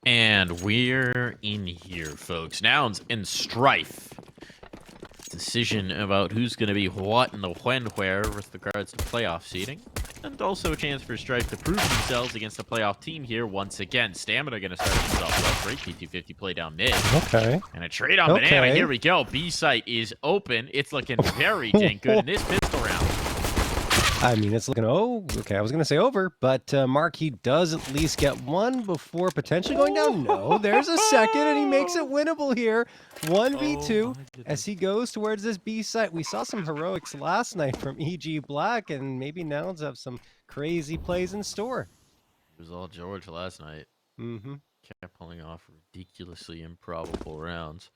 And we're in here, folks. Nouns and Strife. Decision about who's going to be what and the when where with regards to playoff seeding. And also a chance for Strife to prove themselves against the playoff team here once again. Stamina going to start himself up. Great P250 play down mid. Okay. And a trade on Banana. Here we go. B site is open. It's looking very dang good in this pistol round. I mean, it's looking, okay, I was going to say over, but MarKE does at least get one before potentially going down. No, there's a second, and he makes it winnable here. 1v2 as he goes towards this B site. We saw some heroics last night from EG Black, and maybe Nouns have some crazy plays in store. It was all George last night. Mm-hmm. Kept pulling off ridiculously improbable rounds.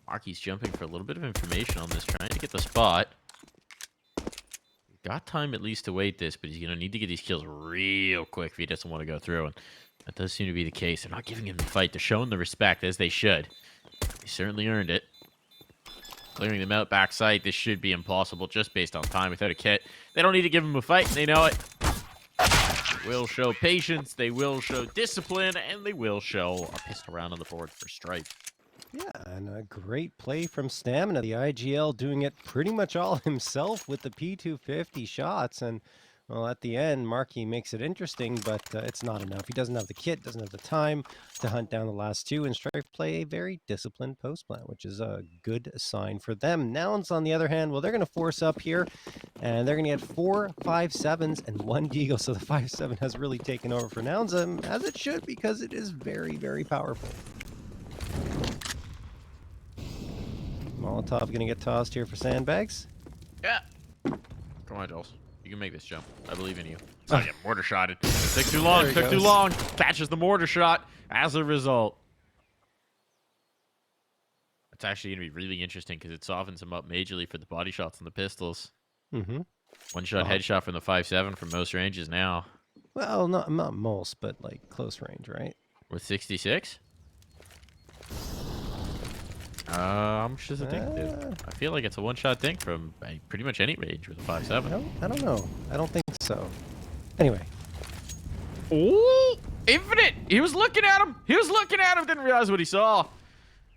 MarKE's jumping for a little bit of information on this, trying to get the spot. Got time at least to wait this, but he's going to need to get these kills real quick if he doesn't want to go through, and that does seem to be the case. They're not giving him the fight. They're showing the respect, as they should. He certainly earned it. Clearing them out backside, this should be impossible just based on time without a kit. They don't need to give him a fight, and they know it. They will show patience, they will show discipline, and they will show a pistol round on the board for Strife. Yeah, and a great play from Stamina. The IGL doing it pretty much all himself with the P250 shots. And, well, at the end, MarKE makes it interesting, but it's not enough. He doesn't have the kit, doesn't have the time to hunt down the last two. And Strife play a very disciplined post plan, which is a good sign for them. Nouns, on the other hand, well, they're going to force up here, and they're going to get 4 5.7s and 1 deagle. So the 5.7 has really taken over for Nouns, as it should, because it is very, very powerful. Molotov gonna get tossed here for sandbags. Yeah. Come on, Jules. You can make this jump. I believe in you. Oh, yeah, mortar shotted. Took too long. Took too long. Catches the mortar shot as a result. It's actually gonna be really interesting because it softens him up majorly for the body shots and the pistols. Mm-hmm. One shot headshot from the 5.7 from most ranges now. Well, not most, but like close range, right? With 66? How much does it think, dude? I feel like it's a one-shot dink from pretty much any range with a 5.7. I don't know. I don't think so. Anyway. Oh, Infinite! He was looking at him. He was looking at him. Didn't realize what he saw.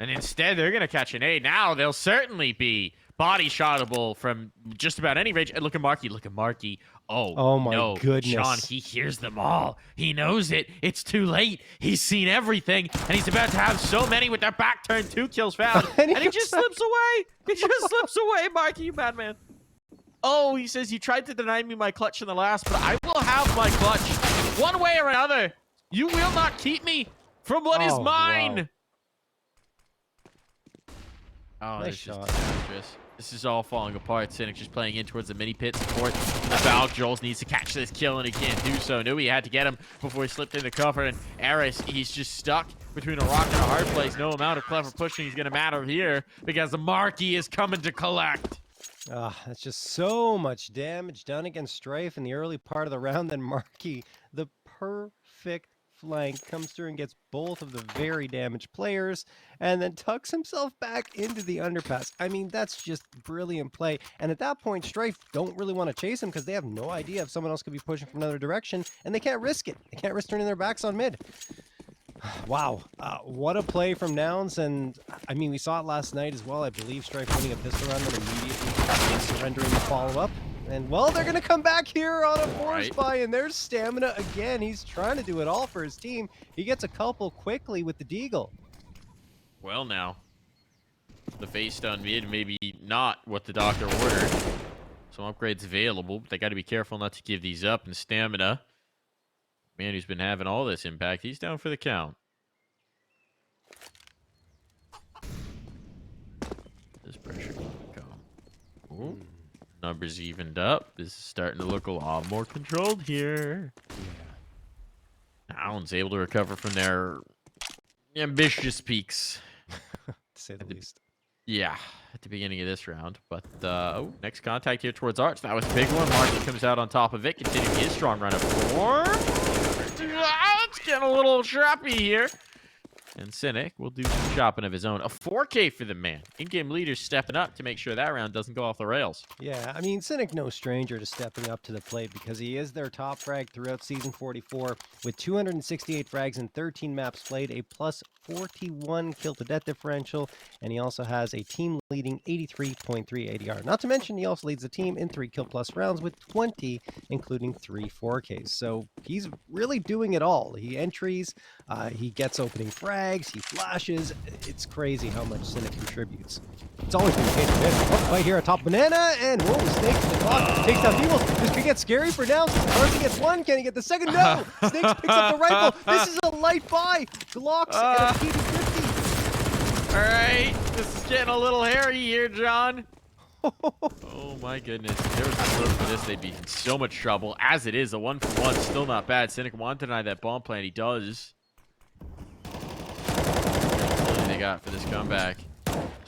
And instead, they're gonna catch an A. Now they'll certainly be body shotable from just about any range. And look at MarKE. Look at MarKE. Oh my goodness. Sean, he hears them all. He knows it. It's too late. He's seen everything. And he's about to have so many with their back turned. 2 kills found. and he just slips away. He just slips away, MarKE, you bad man. Oh, he says, you tried to deny me my clutch in the last, but I will have my clutch. One way or another. You will not keep me from what is mine. Wow. Oh, nice shot. This is all falling apart. Cynic just playing in towards the mini pit support. The Valk Joels needs to catch this kill, and he can't do so. Knew he had to get him before he slipped into cover. And Aris, he's just stuck between a rock and a hard place. No amount of clever pushing is going to matter here because the MarKE is coming to collect. That's just so much damage done against Strife in the early part of the round. Then MarKE, the perfect flank, comes through and gets both of the very damaged players and then tucks himself back into the underpass. I mean, that's just brilliant play. And at that point, Strife don't really want to chase him because they have no idea if someone else could be pushing from another direction, and they can't risk it. They can't risk turning their backs on mid. Wow, what a play from Nouns. And I mean, we saw it last night as well. I believe Strife winning a pistol round and immediately surrendering the follow-up. And, well, they're going to come back here on a force buy, and there's Stamina again. He's trying to do it all for his team. He gets a couple quickly with the deagle. Well, now, the face down mid, maybe not what the doctor ordered. Some upgrades available, but they got to be careful not to give these up. And Stamina, man who's been having all this impact, he's down for the count. This pressure can come. Ooh. Numbers evened up. This is starting to look a lot more controlled here. Yeah. Nouns able to recover from their ambitious peaks. To say the least. Yeah, at the beginning of this round. But, next contact here towards Arch. That was a big one. MarKE comes out on top of it, continuing his strong run of 4. It's getting a little sharpy here. And Cynic will do some shopping of his own. A 4K for the man. In-game leader stepping up to make sure that round doesn't go off the rails. Yeah, I mean, Cynic no stranger to stepping up to the plate because he is their top frag throughout Season 44 with 268 frags and 13 maps played, a plus 41 kill-to-death differential, and he also has a team-leading 83.3 ADR. Not to mention, he also leads the team in 3 kill-plus rounds with 20, including 3 4Ks. So he's really doing it all. He entries, he gets opening frags, he flashes. It's crazy how much Cynic contributes. It's always been hit. Oh, right here atop Banana, and whoa, Snakes to the clock. Takes down Bwills. This could get scary for now. Carson gets one. Can he get the second? No! Snakes picks up the rifle. This is a light buy. Glocks and a PD-50. All right, this is getting a little hairy here, John. Oh my goodness. If there was a slip for this, they'd be in so much trouble. As it is, a 1-for-1, still not bad. Cynic wanted to deny that bomb plan. He does. What they got for this comeback?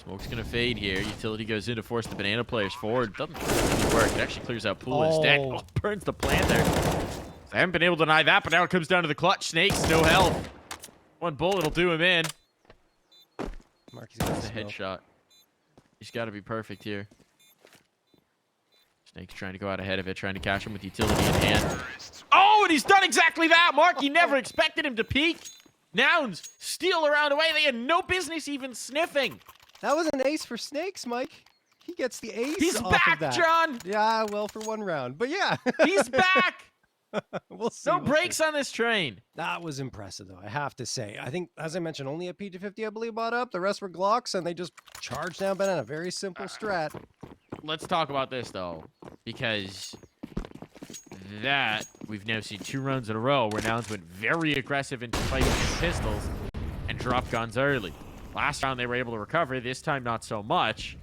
Smoke's gonna fade here. Utility goes in to force the banana players forward. Doesn't really work. It actually clears out pool instead. Oh, burns the plant there. They haven't been able to deny that, but now it comes down to the clutch. Snakes, no health. One bullet will do him in. MarKE's got a headshot. He's got to be perfect here. Snake's trying to go out ahead of it, trying to catch him with utility in hand. Oh, and he's done exactly that. MarKE never expected him to peek. Nouns steal around away. They had no business even sniffing. That was an ace for Snakes, Mike. He gets the ace. He's off back, of that. John. Yeah, well, for one round, but yeah. He's back. We'll see. No brakes on this train. That was impressive, though, I have to say. I think, as I mentioned, only a P250, I believe, bought up. The rest were Glocks, and they just charged down Banana. Very simple strat. Let's talk about this, though, because that we've now seen 2 rounds in a row where Nouns went very aggressive into fighting with pistols and dropped guns early. Last round, they were able to recover. This time, not so much.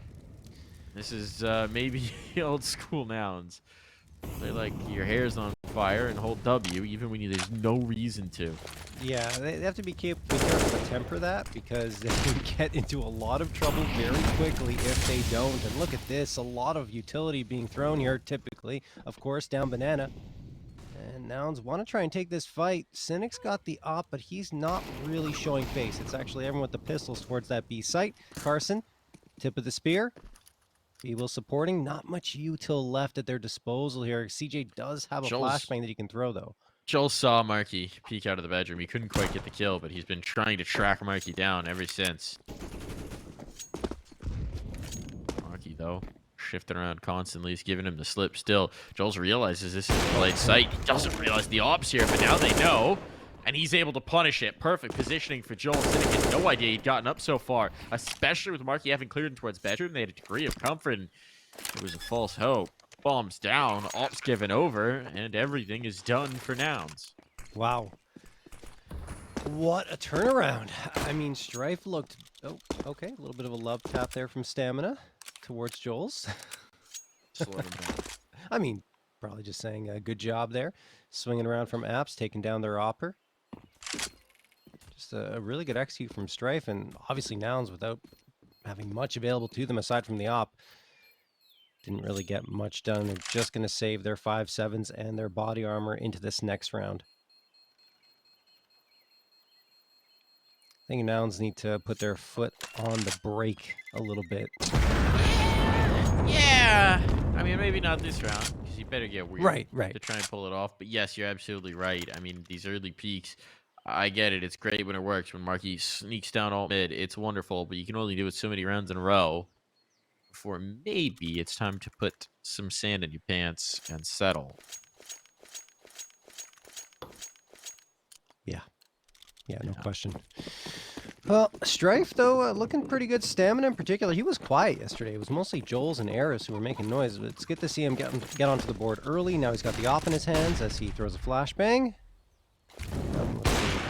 This is maybe old school Nouns. They're like, your hair's on fire and hold W, even when there's no reason to. Yeah, they have to be careful to temper that because they can get into a lot of trouble very quickly if they don't. And look at this, a lot of utility being thrown here, typically. Of course, down Banana. And Nouns want to try and take this fight. Cynic's got the op, but he's not really showing face. It's actually everyone with the pistols towards that B site. Carson, tip of the spear. bwills supporting. Not much util left at their disposal here. CJ does have a flashbang that he can throw, though. Joel saw MarKE peek out of the bedroom. He couldn't quite get the kill, but he's been trying to track MarKE down ever since. MarKE, though, shifting around constantly. He's giving him the slip still. Joel realizes this is a light sight. He doesn't realize the ops here, but now they know. And he's able to punish it. Perfect positioning for Joel. Cynic had no idea he'd gotten up so far, especially with MarKE having cleared him towards bedroom. They had a degree of comfort, and it was a false hope. Bombs down, ops given over, and everything is done for Nouns. Wow. What a turnaround. I mean, Strife looked... Oh, okay. A little bit of a love tap there from Stamina towards Joel's. Slow him down. I mean, probably just saying a good job there. Swinging around from apps, taking down their opper. Just a really good execute from Strife, and obviously Nouns, without having much available to them aside from the op, didn't really get much done. They're just going to save their 5.7s and their body armor into this next round. I think Nouns need to put their foot on the brake a little bit. Yeah. I mean, maybe not this round, because you better get weird right. to try and pull it off. But yes, you're absolutely right. I mean, these early peaks, I get it. It's great when it works. When MarKE sneaks down alt mid, it's wonderful. But you can only do it so many rounds in a row before maybe it's time to put some sand in your pants and settle. Yeah, no question. Well, Strife, though, looking pretty good. Stamina in particular, he was quiet yesterday. It was mostly Joel's and Aris who were making noise. But it's good to see him get onto the board early. Now he's got the op in his hands as he throws a flashbang.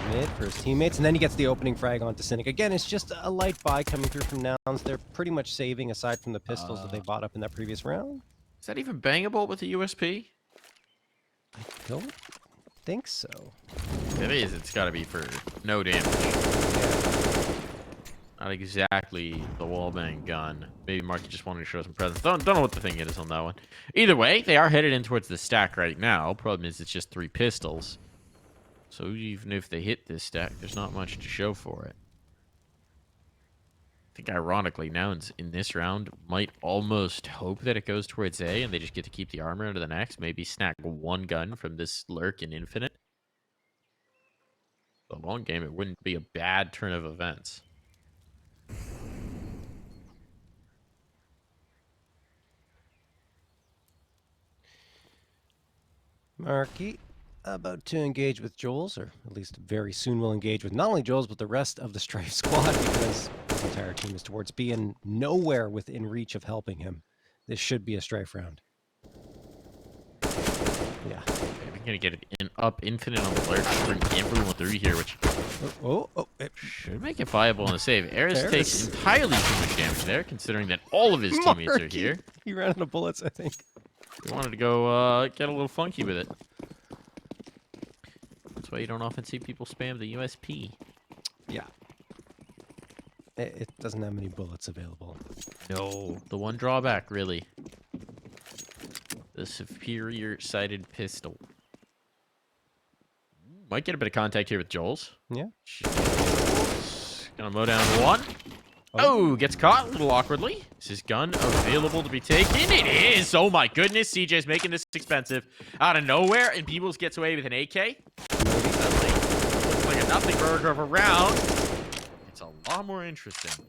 Mid for his teammates, and then he gets the opening frag onto Cynic. Again, it's just a light buy coming through from Nouns. They're pretty much saving aside from the pistols that they bought up in that previous round. Is that even bangable with the USP? I don't think so. If it is, it's got to be for no damage. Not exactly the wallbang gun. Maybe MarKE just wanted to show some presence. Don't know what the thing is on that one. Either way, they are headed in towards the stack right now. Problem is, it's just 3 pistols. So even if they hit this stack, there's not much to show for it. I think ironically, Nouns in this round might almost hope that it goes towards A and they just get to keep the armor into the next. Maybe snag one gun from this lurk in Infinite. The long game, it wouldn't be a bad turn of events. MarKE about to engage with Joel's, or at least very soon will engage with not only Joel's, but the rest of the Strife squad, because his entire team is towards B and nowhere within reach of helping him. This should be a Strife round. Yeah. We're going to get it up Infinite on the lurk to bring everyone through here, which should make it viable on the save. Eris takes entirely too much damage there, considering that all of his teammates are here. He ran out of bullets, I think. He wanted to go get a little funky with it. That's why you don't often see people spam the USP. Yeah. It doesn't have many bullets available. No. The one drawback, really. The superior-sighted pistol. Might get a bit of contact here with Joel's. Yeah. Gonna mow down one. Oh, gets caught a little awkwardly. Is his gun available to be taken? It is! Oh my goodness, CJ's making this expensive. Out of nowhere, and bwills gets away with an AK. Suddenly, looks like a nothing burger of a round. It's a lot more interesting.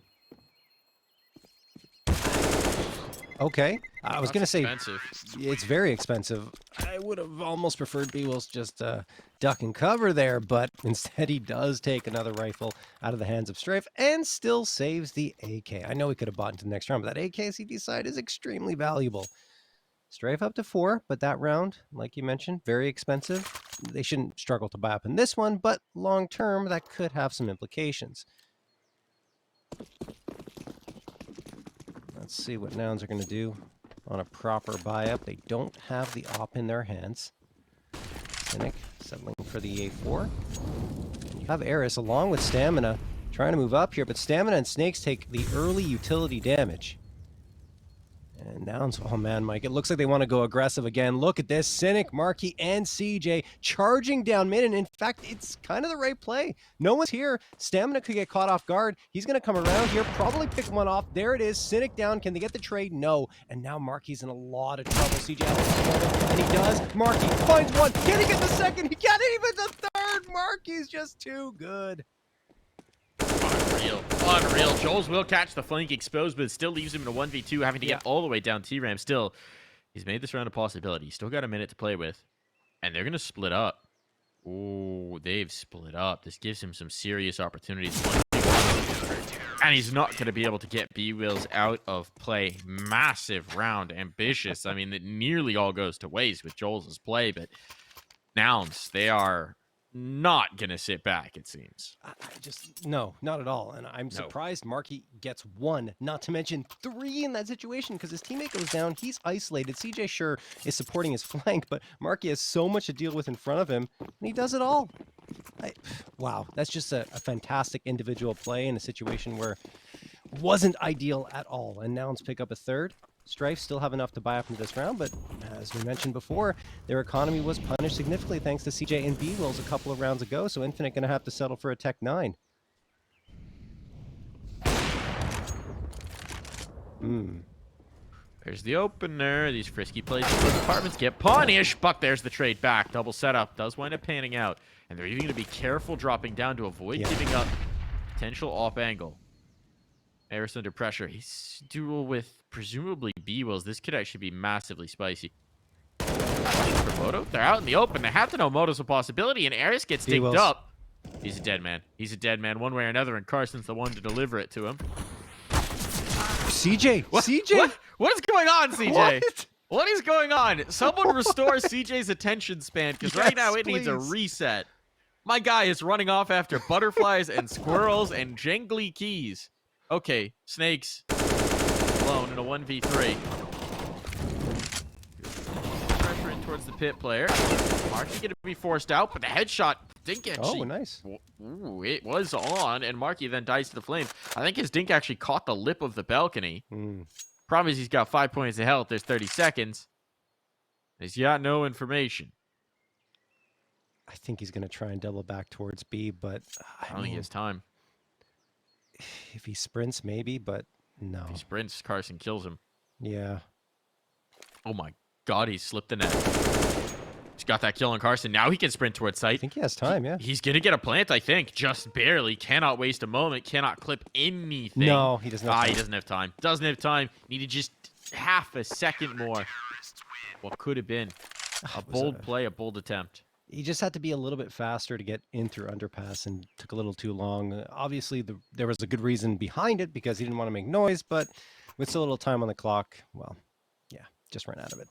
Okay. I was going to say, expensive. It's very expensive. I would have almost preferred bwills just duck and cover there, but instead he does take another rifle out of the hands of Strife and still saves the AK. I know he could have bought into the next round, but that AK, as he decided, is extremely valuable. Strife up to 4, but that round, like you mentioned, very expensive. They shouldn't struggle to buy up in this one, but long term, that could have some implications. Let's see what Nouns are going to do on a proper buy-up. They don't have the op in their hands. Cynic settling for the A4. You have Eris along with Stamina trying to move up here, but Stamina and Snakes take the early utility damage. And Nouns, oh man, Mike, it looks like they want to go aggressive again. Look at this, Cynic, MarKE, and CJ charging down mid, and in fact, it's kind of the right play. No one's here. Stamina could get caught off guard. He's going to come around here, probably pick one off. There it is, Cynic down. Can they get the trade? No. And now MarKE's in a lot of trouble. CJ out of and he does. MarKE finds one. Can he get the second? He can't even the third. MarKE's just too good. Unreal. Joel's will catch the flank exposed, but it still leaves him in a 1v2, having to get all the way down T-Ram. Still, he's made this round a possibility. He's still got a minute to play with. And they're going to split up. Oh, they've split up. This gives him some serious opportunities. And he's not going to be able to get bwills out of play. Massive round. Ambitious. I mean, it nearly all goes to waste with Joel's play, but Nouns, they are not gonna sit back, it seems. No, not at all. And I'm surprised MarKE gets 1, not to mention 3 in that situation, because his teammate goes down. He's isolated. CJ sure is supporting his flank, but MarKE has so much to deal with in front of him, and he does it all. Wow, that's just a fantastic individual play in a situation where it wasn't ideal at all. And Nouns pick up a third. Strife still have enough to buy up into this round, but as we mentioned before, their economy was punished significantly thanks to CJ and bwills a couple of rounds ago, so Infinite going to have to settle for a Tech 9. There's the opener. These frisky plays in the apartments get punished, but there's the trade back. Double setup does wind up panning out, and they're even going to be careful dropping down to avoid giving up potential off angle. Eris under pressure. He's duel with presumably bwills. This could actually be massively spicy. For Moto, they're out in the open. They have to know Moto's a possibility, and Eris gets digged up. He's a dead man. He's a dead man one way or another, and Carson's the one to deliver it to him. CJ! What? CJ! What is going on, CJ? What? What is going on? Someone restore CJ's attention span, because right now it needs a reset. My guy is running off after butterflies and squirrels and jangly keys. Okay, Snakes alone in a 1v3. Pressure in towards the pit player. MarKE going to be forced out, but the headshot dink actually. Oh, nice. Ooh, it was on, and MarKE then dies to the flames. I think his dink actually caught the lip of the balcony. Problem is he's got 5 points of health. There's 30 seconds. He's got no information. I think he's going to try and double back towards B, but I don't think he has time. If he sprints, maybe, but no. If he sprints, Carson kills him. Yeah. Oh my god, he slipped the net. He's got that kill on Carson. Now he can sprint towards I site. think he has time, yeah. He's going to get a plant, I think. Just barely. Cannot waste a moment. Cannot clip anything. No, he doesn't have time. He doesn't have time. Doesn't have time. Needed just half a second more. What could have been a bold play, a bold attempt. He just had to be a little bit faster to get in through underpass and took a little too long. Obviously, there was a good reason behind it because he didn't want to make noise, but with so little time on the clock, well, yeah, just ran out of it.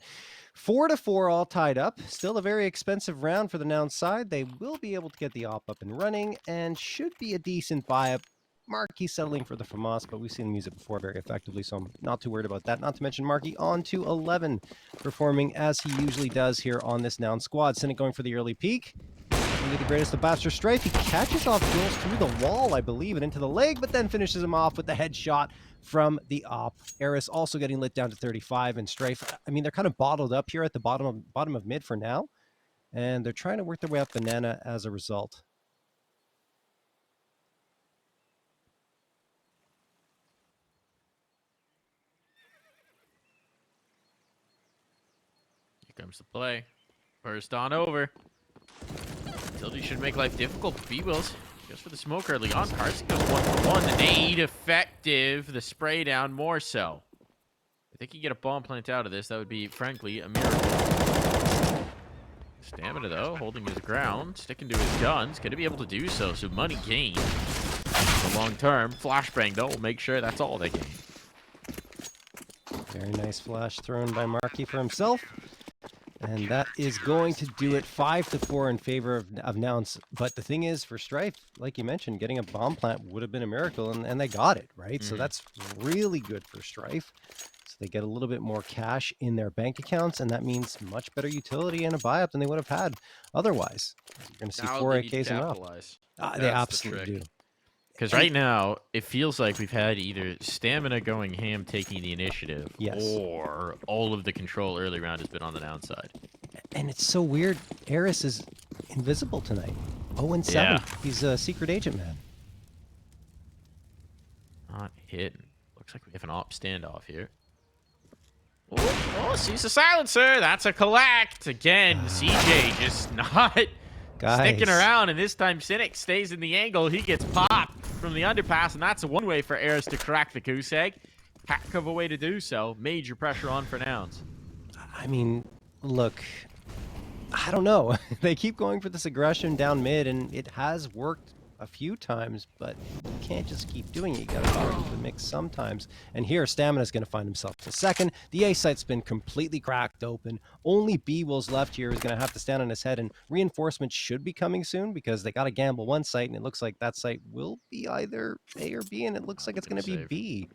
4-4 all tied up. Still a very expensive round for the Nouns side. They will be able to get the op up and running and should be a decent buy-up. MarKE settling for the FAMAS, but we've seen him use it before very effectively, so I'm not too worried about that. Not to mention MarKE on to 11, performing as he usually does here on this Nouns squad. Cynic going for the early peak. Only the greatest of Bastard Strife. He catches off Jules through the wall, I believe, and into the leg, but then finishes him off with the headshot from the op. ESL also getting lit down to 35, and Strife, I mean, they're kind of bottled up here at the bottom of mid for now, and they're trying to work their way up banana as a result. Here comes the play. First on over. Tildy should make life difficult for bwills. Goes for the smoke early on. Carson goes 1-for-1. Nade effective. The spray down more so. If they could get a bomb plant out of this, that would be, frankly, a miracle. Stamina, though, holding his ground, sticking to his guns. Going to be able to do so. So money gained. For long term. Flashbang, though, will make sure that's all they gain. Very nice flash thrown by MarKE for himself. And that is going to do it 5-4 in favor of Nouns. But the thing is, for Strife, like you mentioned, getting a bomb plant would have been a miracle, and they got it, right? So that's really good for Strife. So they get a little bit more cash in their bank accounts, and that means much better utility and a buy-up than they would have had otherwise. You're going to see 4 AKs and up. They absolutely do. Because right now, it feels like we've had either Stamina going ham taking the initiative, or all of the control early round has been on the downside. And it's so weird. 'Aris is invisible tonight. 0-7. Yeah. He's a secret agent, man. Not hitting. Looks like we have an op standoff here. Oh, sees the silencer. That's a collect. Again, CJ just not sticking around, and this time Cynic stays in the angle. He gets popped from the underpass, and that's one way for 'Aris to crack the goose egg. Heck of a way to do so. Major pressure on for Nouns. I mean, look, I don't know. They keep going for this aggression down mid, and it has worked a few times, but you can't just keep doing it. You gotta throw it into the mix sometimes. And here, Stamina's gonna find himself a second. The A site's been completely cracked open. Only bwills left here is gonna have to stand on his head, and reinforcements should be coming soon because they gotta gamble one site, and it looks like that site will be either A or B, and it looks like it's gonna be B.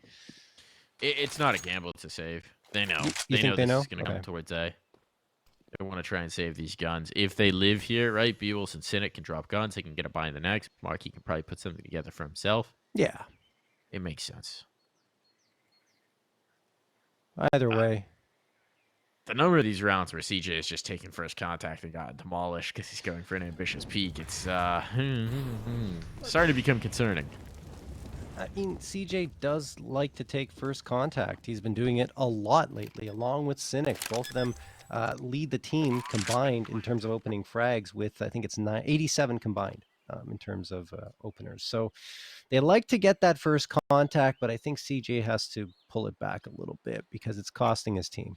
It's not a gamble, it's a save. They know. You think they know? This is gonna come towards A. They want to try and save these guns. If they live here, right, bwills and Cynic can drop guns. They can get a buy in the next. MarKE can probably put something together for himself. Yeah. It makes sense. Either way. The number of these rounds where CJ is just taking first contact and got demolished because he's going for an ambitious peak, it's starting to become concerning. I mean, CJ does like to take first contact. He's been doing it a lot lately, along with Cynic. Both of them lead the team combined in terms of opening frags with, I think it's 87 combined in terms of openers. So they like to get that first contact, but I think CJ has to pull it back a little bit because it's costing his team.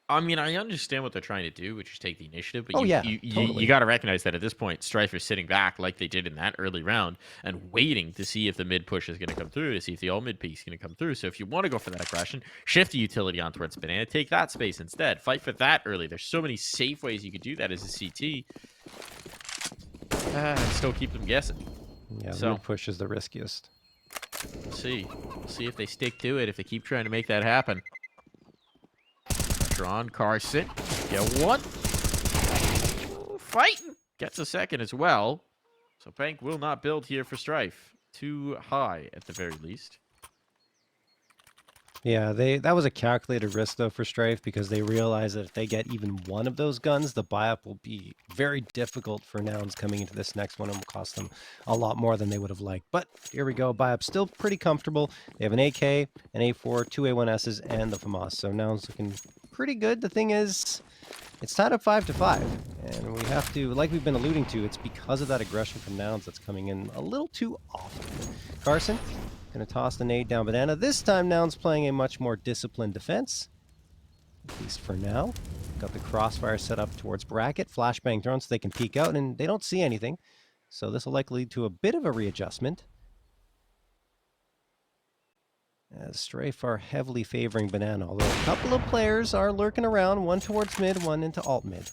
I mean, I understand what they're trying to do, which is take the initiative, but totally. you got to recognize that at this point, Strife is sitting back like they did in that early round and waiting to see if the mid push is going to come through, to see if the all mid peak is going to come through. So if you want to go for that aggression, shift the utility on towards banana, take that space instead. Fight for that early. There's so many safe ways you could do that as a CT. Still keep them guessing. Yeah, the mid push is the riskiest. We'll see. We'll see if they stick to it, if they keep trying to make that happen. On Carson, get one. Fighting gets a second as well. So Bank will not build here for Strife. Too high at the very least. Yeah, that was a calculated risk though for Strife because they realize that if they get even one of those guns, the buy-up will be very difficult for Nouns coming into this next one and will cost them a lot more than they would have liked. But here we go, buy-up still pretty comfortable. They have an AK, an A4, two A1Ss, and the FAMAS. So Nouns looking pretty good. The thing is, it's tied up 5-5, and we have to, like we've been alluding to, it's because of that aggression from Nouns that's coming in a little too often. Carson gonna toss the nade down banana. This time Nouns playing a much more disciplined defense, at least for now. Got the crossfire set up towards bracket, flashbang thrown so they can peek out, and they don't see anything. So this will likely lead to a bit of a readjustment. As Strife are heavily favoring banana, although a couple of players are lurking around, one towards mid, one into alt mid.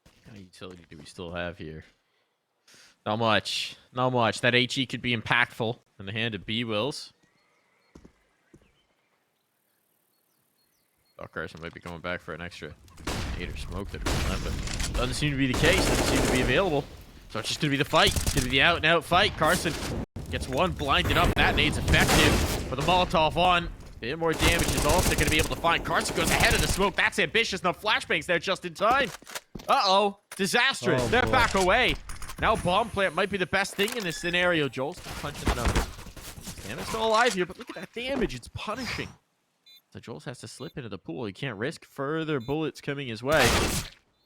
What kind of utility do we still have here? Not much. Not much. That HE could be impactful in the hand of bwills. Carson might be going back for an extra nade or smoke that but doesn't seem to be the case. Doesn't seem to be available. So it's just going to be the fight. It's going to be the out-and-out fight. Carson gets one blinded up. That nade's effective. With the Molotov on, a bit more damage is also going to be able to find. Carson goes ahead of the smoke. That's ambitious. Now flashbangs there just in time. Uh-oh. Disastrous. They're back away. Now bomb plant might be the best thing in this scenario. Joel's punching the number. Stamina's still alive here, but look at that damage. It's punishing. So Joel has to slip into the pool. He can't risk further bullets coming his way.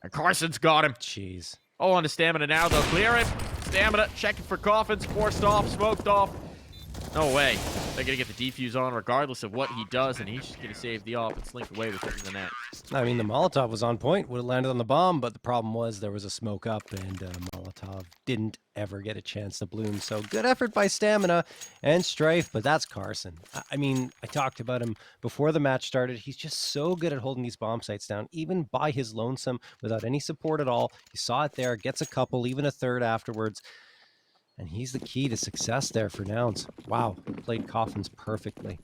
And Carson's got him. Jeez. Oh, on to Stamina now, though. Clear it. Stamina, checking for coffins. Forced off, smoked off. No way. They're going to get the defuse on regardless of what he does, and he's just going to save the off and slink away with it in the net. I mean, the Molotov was on point, would have landed on the bomb, but the problem was there was a smoke up, and Molotov didn't ever get a chance to bloom. So good effort by Stamina and Strife, but that's Carson. I mean, I talked about him before the match started. He's just so good at holding these bomb sites down, even by his lonesome, without any support at all. You saw it there, gets a couple, even a third afterwards. And he's the key to success there for Nouns. Wow, played Coffins perfectly.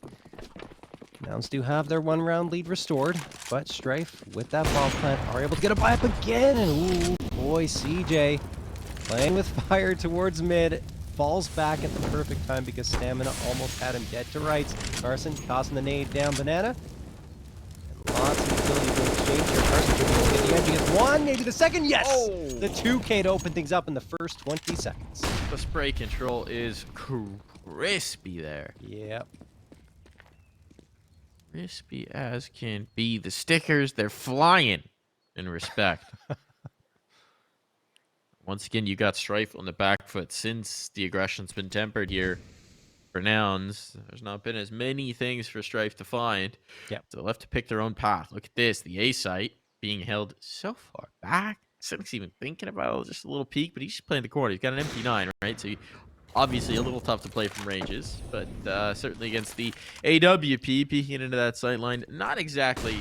Nouns do have their one-round lead restored, but Strife, with that bomb plant, are able to get a buy-up again. And ooh, boy, CJ playing with fire towards mid. Falls back at the perfect time because Stamina almost had him dead to rights. Carson tossing the nade down banana. And lots of utility to exchange here. Carson should get the edge. He gets one, maybe the second. Yes! Oh. The 2K to open things up in the first 20 seconds. The spray control is crispy there. Yep. Crispy as can be. The stickers, they're flying in respect. Once again, you got Strife on the back foot. Since the aggression's been tempered here for Nouns, there's not been as many things for Strife to find. Yep. So they'll have to pick their own path. Look at this. The A site being held so far back. Cedric's even thinking about just a little peek, but he's just playing the corner. He's got an MP9, right? So obviously a little tough to play from ranges, but certainly against the AWP, peeking into that sight line, not exactly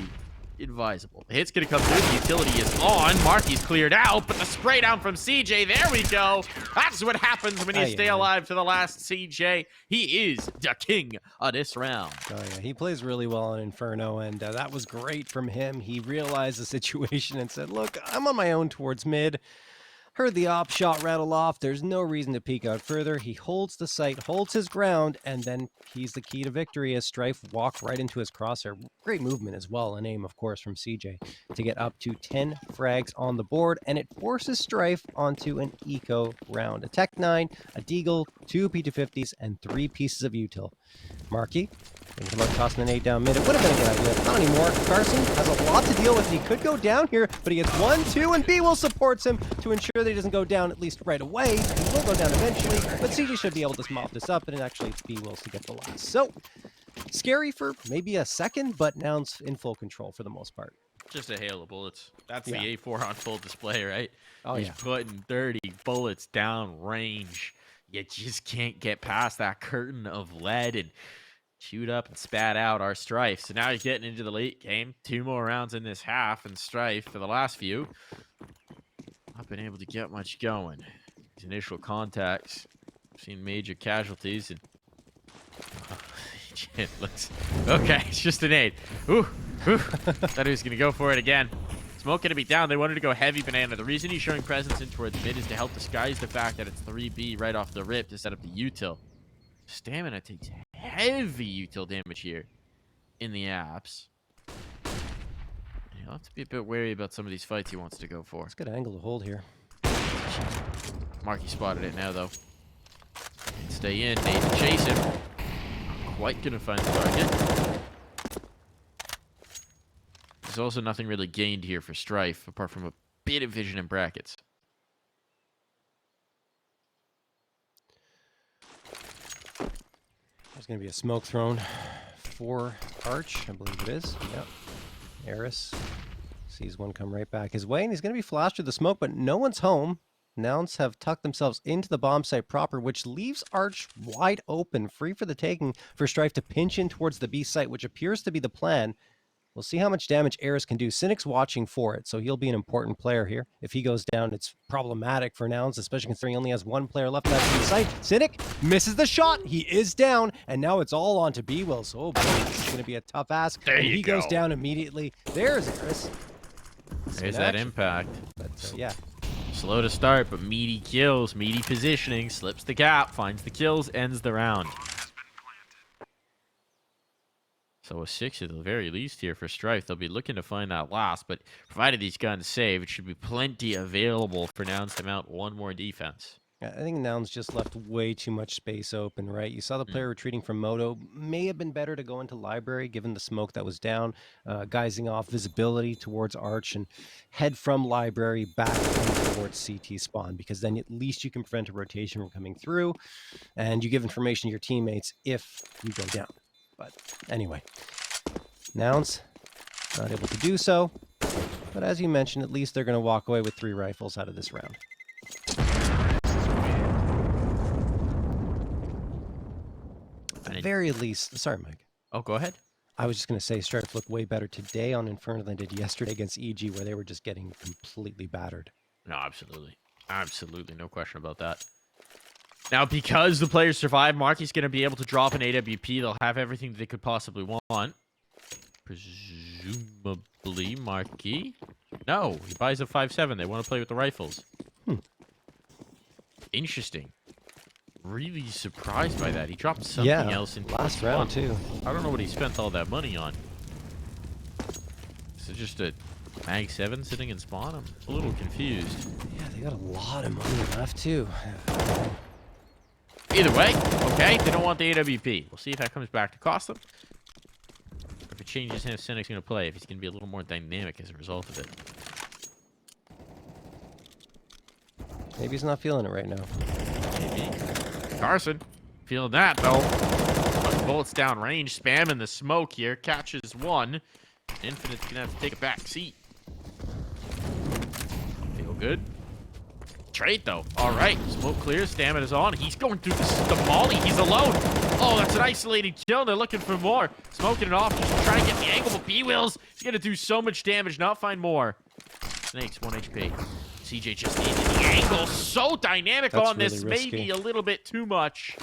advisable. The hit's going to come through. The utility is on. MarKE's cleared out, but the spray down from CJ. There we go. That's what happens when you stay alive to the last CJ. He is the king of this round. Oh, yeah. He plays really well on Inferno, and that was great from him. He realized the situation and said, look, I'm on my own towards mid. Heard the op shot rattle off. There's no reason to peek out further. He holds the site, holds his ground, and then he's the key to victory as Strife walked right into his crosshair. Great movement as well, an aim, of course, from CJ to get up to 10 frags on the board, and it forces Strife onto an eco round. A Tech 9, a Deagle, 2 P250s, and 3 pieces of util. MarKE, thinking about tossing an 8 down mid. It would have been a good idea. Not anymore. Carson has a lot to deal with. He could go down here, but he gets 1, 2, and bwills supports him to ensure that he doesn't go down at least right away. He will go down eventually, but CJ should be able to mop this up, and actually it's bwills to get the last. So, scary for maybe a second, but Nouns in full control for the most part. Just a hail of bullets. That's the A4 on full display, right? Oh, He's putting 30 bullets down range. You just can't get past that curtain of lead and chewed up and spat out our Strife. So now you're getting into the late game. 2 more rounds in this half, and Strife, for the last few, not been able to get much going. These initial contacts, seen major casualties, and it looks okay. It's just an 8. Ooh, ooh. Thought he was gonna go for it again. Smoke going to be down. They wanted to go heavy banana. The reason he's showing presence in towards mid is to help disguise the fact that it's 3B right off the rip to set up the util. Stamina takes heavy util damage here in the apps. He'll have to be a bit wary about some of these fights he wants to go for. It's a good angle to hold here. MarKE spotted it now, though. Stay in. Need to chase him. Not quite going to find the target. There's also nothing really gained here for Strife, apart from a bit of vision in brackets. There's going to be a smoke thrown for Arch, I believe it is. Yep. Eris sees one come right back his way, and he's going to be flashed through the smoke, but no one's home. Nouns have tucked themselves into the bomb site proper, which leaves Arch wide open, free for the taking for Strife to pinch in towards the B site, which appears to be the plan. We'll see how much damage Eris can do. Cynic's watching for it, so he'll be an important player here. If he goes down, it's problematic for Nouns, especially considering he only has one player left in that site. Cynic misses the shot. He is down, and now it's all on to bwills. Oh boy, this is going to be a tough ask. There and you he go. goes down immediately. There's Eris. There's that impact. But yeah. Slow to start, but meaty kills, meaty positioning, slips the gap, finds the kills, ends the round. So a 6 at the very least here for Strife. They'll be looking to find that last, but provided these guns save, it should be plenty available for Nouns to mount one more defense. I think Nouns just left way too much space open, right? You saw the player retreating from Moto. May have been better to go into Library, given the smoke that was down, guising off visibility towards Arch, and head from Library back towards CT spawn, because then at least you can prevent a rotation from coming through, and you give information to your teammates if you go down. But anyway, Nouns not able to do so. But as you mentioned, at least they're going to walk away with 3 rifles out of this round. At the very least, sorry, Mike. Oh, go ahead. I was just going to say Strife looked way better today on Inferno than did yesterday against EG, where they were just getting completely battered. No, absolutely. Absolutely. No question about that. Now, because the players survive, MarKE's going to be able to drop an AWP. They'll have everything they could possibly want. Presumably, MarKE. No, he buys a 5.7. They want to play with the rifles. Interesting. Really surprised by that. He dropped something else in last round, too. I don't know what he spent all that money on. Is it just a Mag 7 sitting in spawn? I'm a little confused. Yeah, they got a lot of money left, too. Either way, okay, they don't want the AWP. We'll see if that comes back to cost them. If it changes how Cynic's going to play, if he's going to be a little more dynamic as a result of it. Maybe he's not feeling it right now. Maybe. Carson, feeling that, though. Bullets down range, spamming the smoke here. Catches one. Infinite's going to have to take a back seat. Feel good. Trade, though. All right. Smoke clears. Stamina's on. He's going through the molly. He's alone. Oh, that's an isolated kill. They're looking for more. Smoking it off. Just trying to get the angle. But bwills, he's going to do so much damage. Not find more. Snakes, 1 HP. CJ just needed the angle. So dynamic that's on this. really risky. Maybe a little bit too much.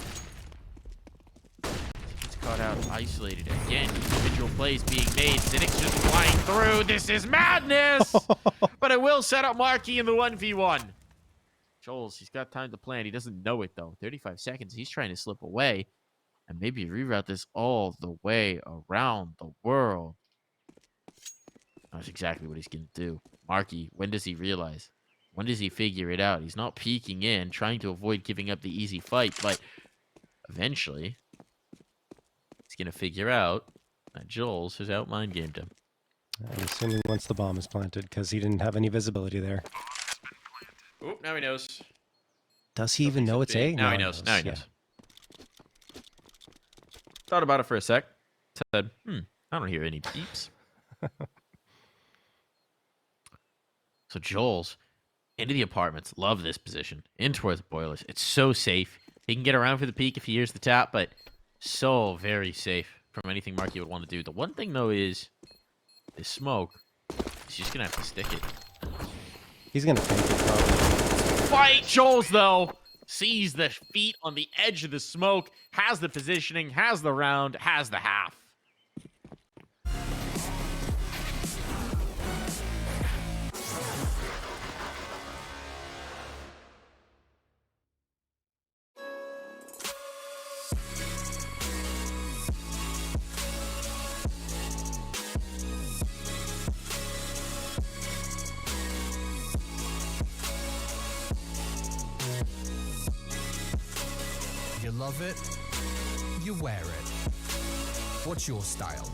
It's caught out isolated. Again, individual plays being made. Cynic's just flying through. This is madness. But it will set up MarKE in the 1v1. Joel's, he's got time to plan. He doesn't know it, though. 35 seconds. He's trying to slip away. And maybe reroute this all the way around the world. That's exactly what he's going to do. MarKE, when does he realize? When does he figure it out? He's not peeking in, trying to avoid giving up the easy fight. But eventually, he's going to figure out that Joel's has out-mind-gamed him. I'm assuming once the bomb is planted, because he didn't have any visibility there. Oop, now he knows. Does he even know it's A? Now he knows. Now he knows. Thought about it for a sec. Said, I don't hear any beeps. So Joel's into the apartments. Love this position. In towards the boilers. It's so safe. He can get around for the peak if he hears the tap, but so very safe from anything MarKE would want to do. The one thing, though, is this smoke. He's just going to have to stick it. He's going to fake it, probably. Fight! Joel's, though, sees the feet on the edge of the smoke, has the positioning, has the round, has the half. love it, you wear it. What's your style?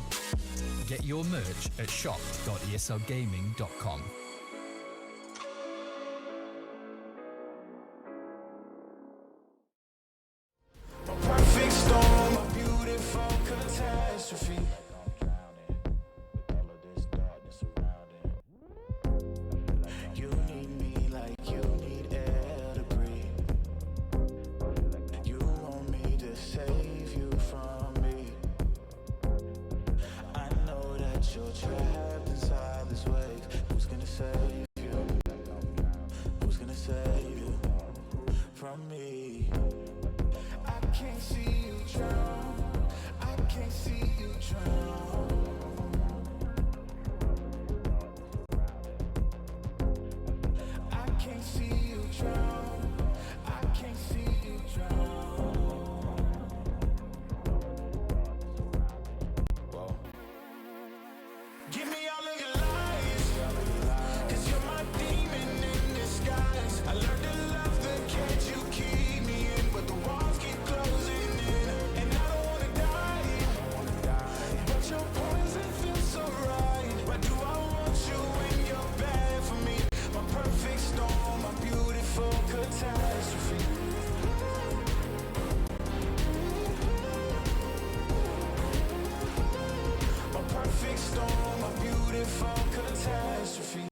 Get your merch at shop.eslgaming.com. Perfect storm, a beautiful catastrophe. You need me like you need air to breathe. You want me to save you from me. I know that you're trapped inside this wave. Who's gonna save you? Who's gonna save you from me? I can't see you drown. I can't see you drown. I can't see you drown. I can't see you drown. Whoa. Give me all of your lies, 'cause you're my demon in disguise. I learned to love the cage you keep me in, but the walls keep closing in, and I don't wanna die. But your poison feels so right. Why do I want you when you're bad for me? My perfect storm, my beautiful catastrophe. My perfect storm, my beautiful catastrophe.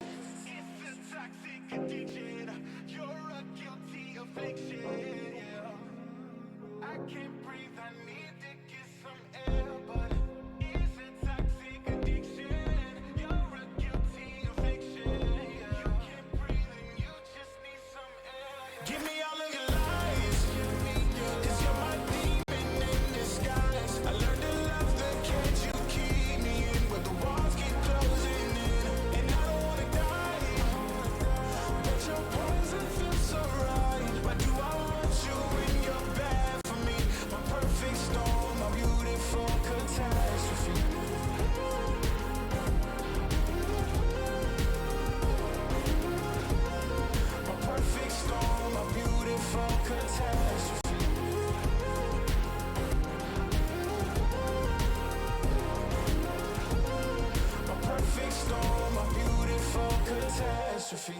It's a toxic addiction. You're a guilty affliction. Yeah. I can't breathe. I need to get some air, but it's a toxic addiction. You're a guilty affliction. Yeah. You can't breathe and you just need some air. Give me all of your lies, 'cause you're my demon in disguise. I learned to love the cage you keep me in, but the walls keep closing in, and I don't wanna die. But your poison feels so right. Why do I want you when you're bad for me? My perfect storm, my beautiful catastrophe. My perfect storm, my beautiful catastrophe. My perfect storm, my beautiful catastrophe.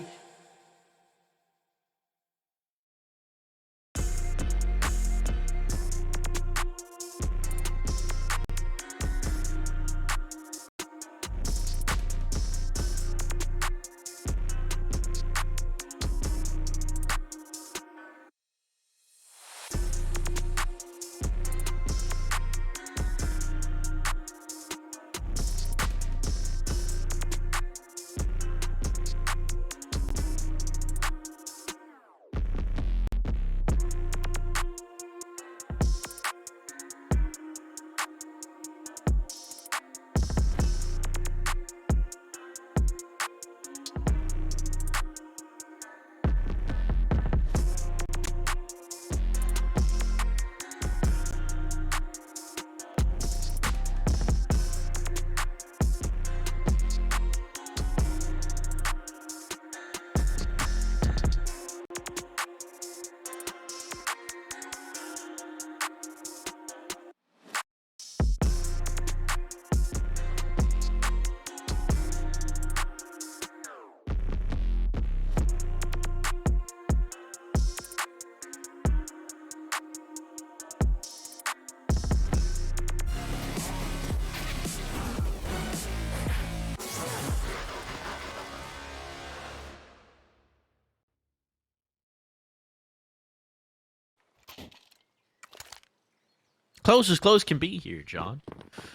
Close as close can be here, John.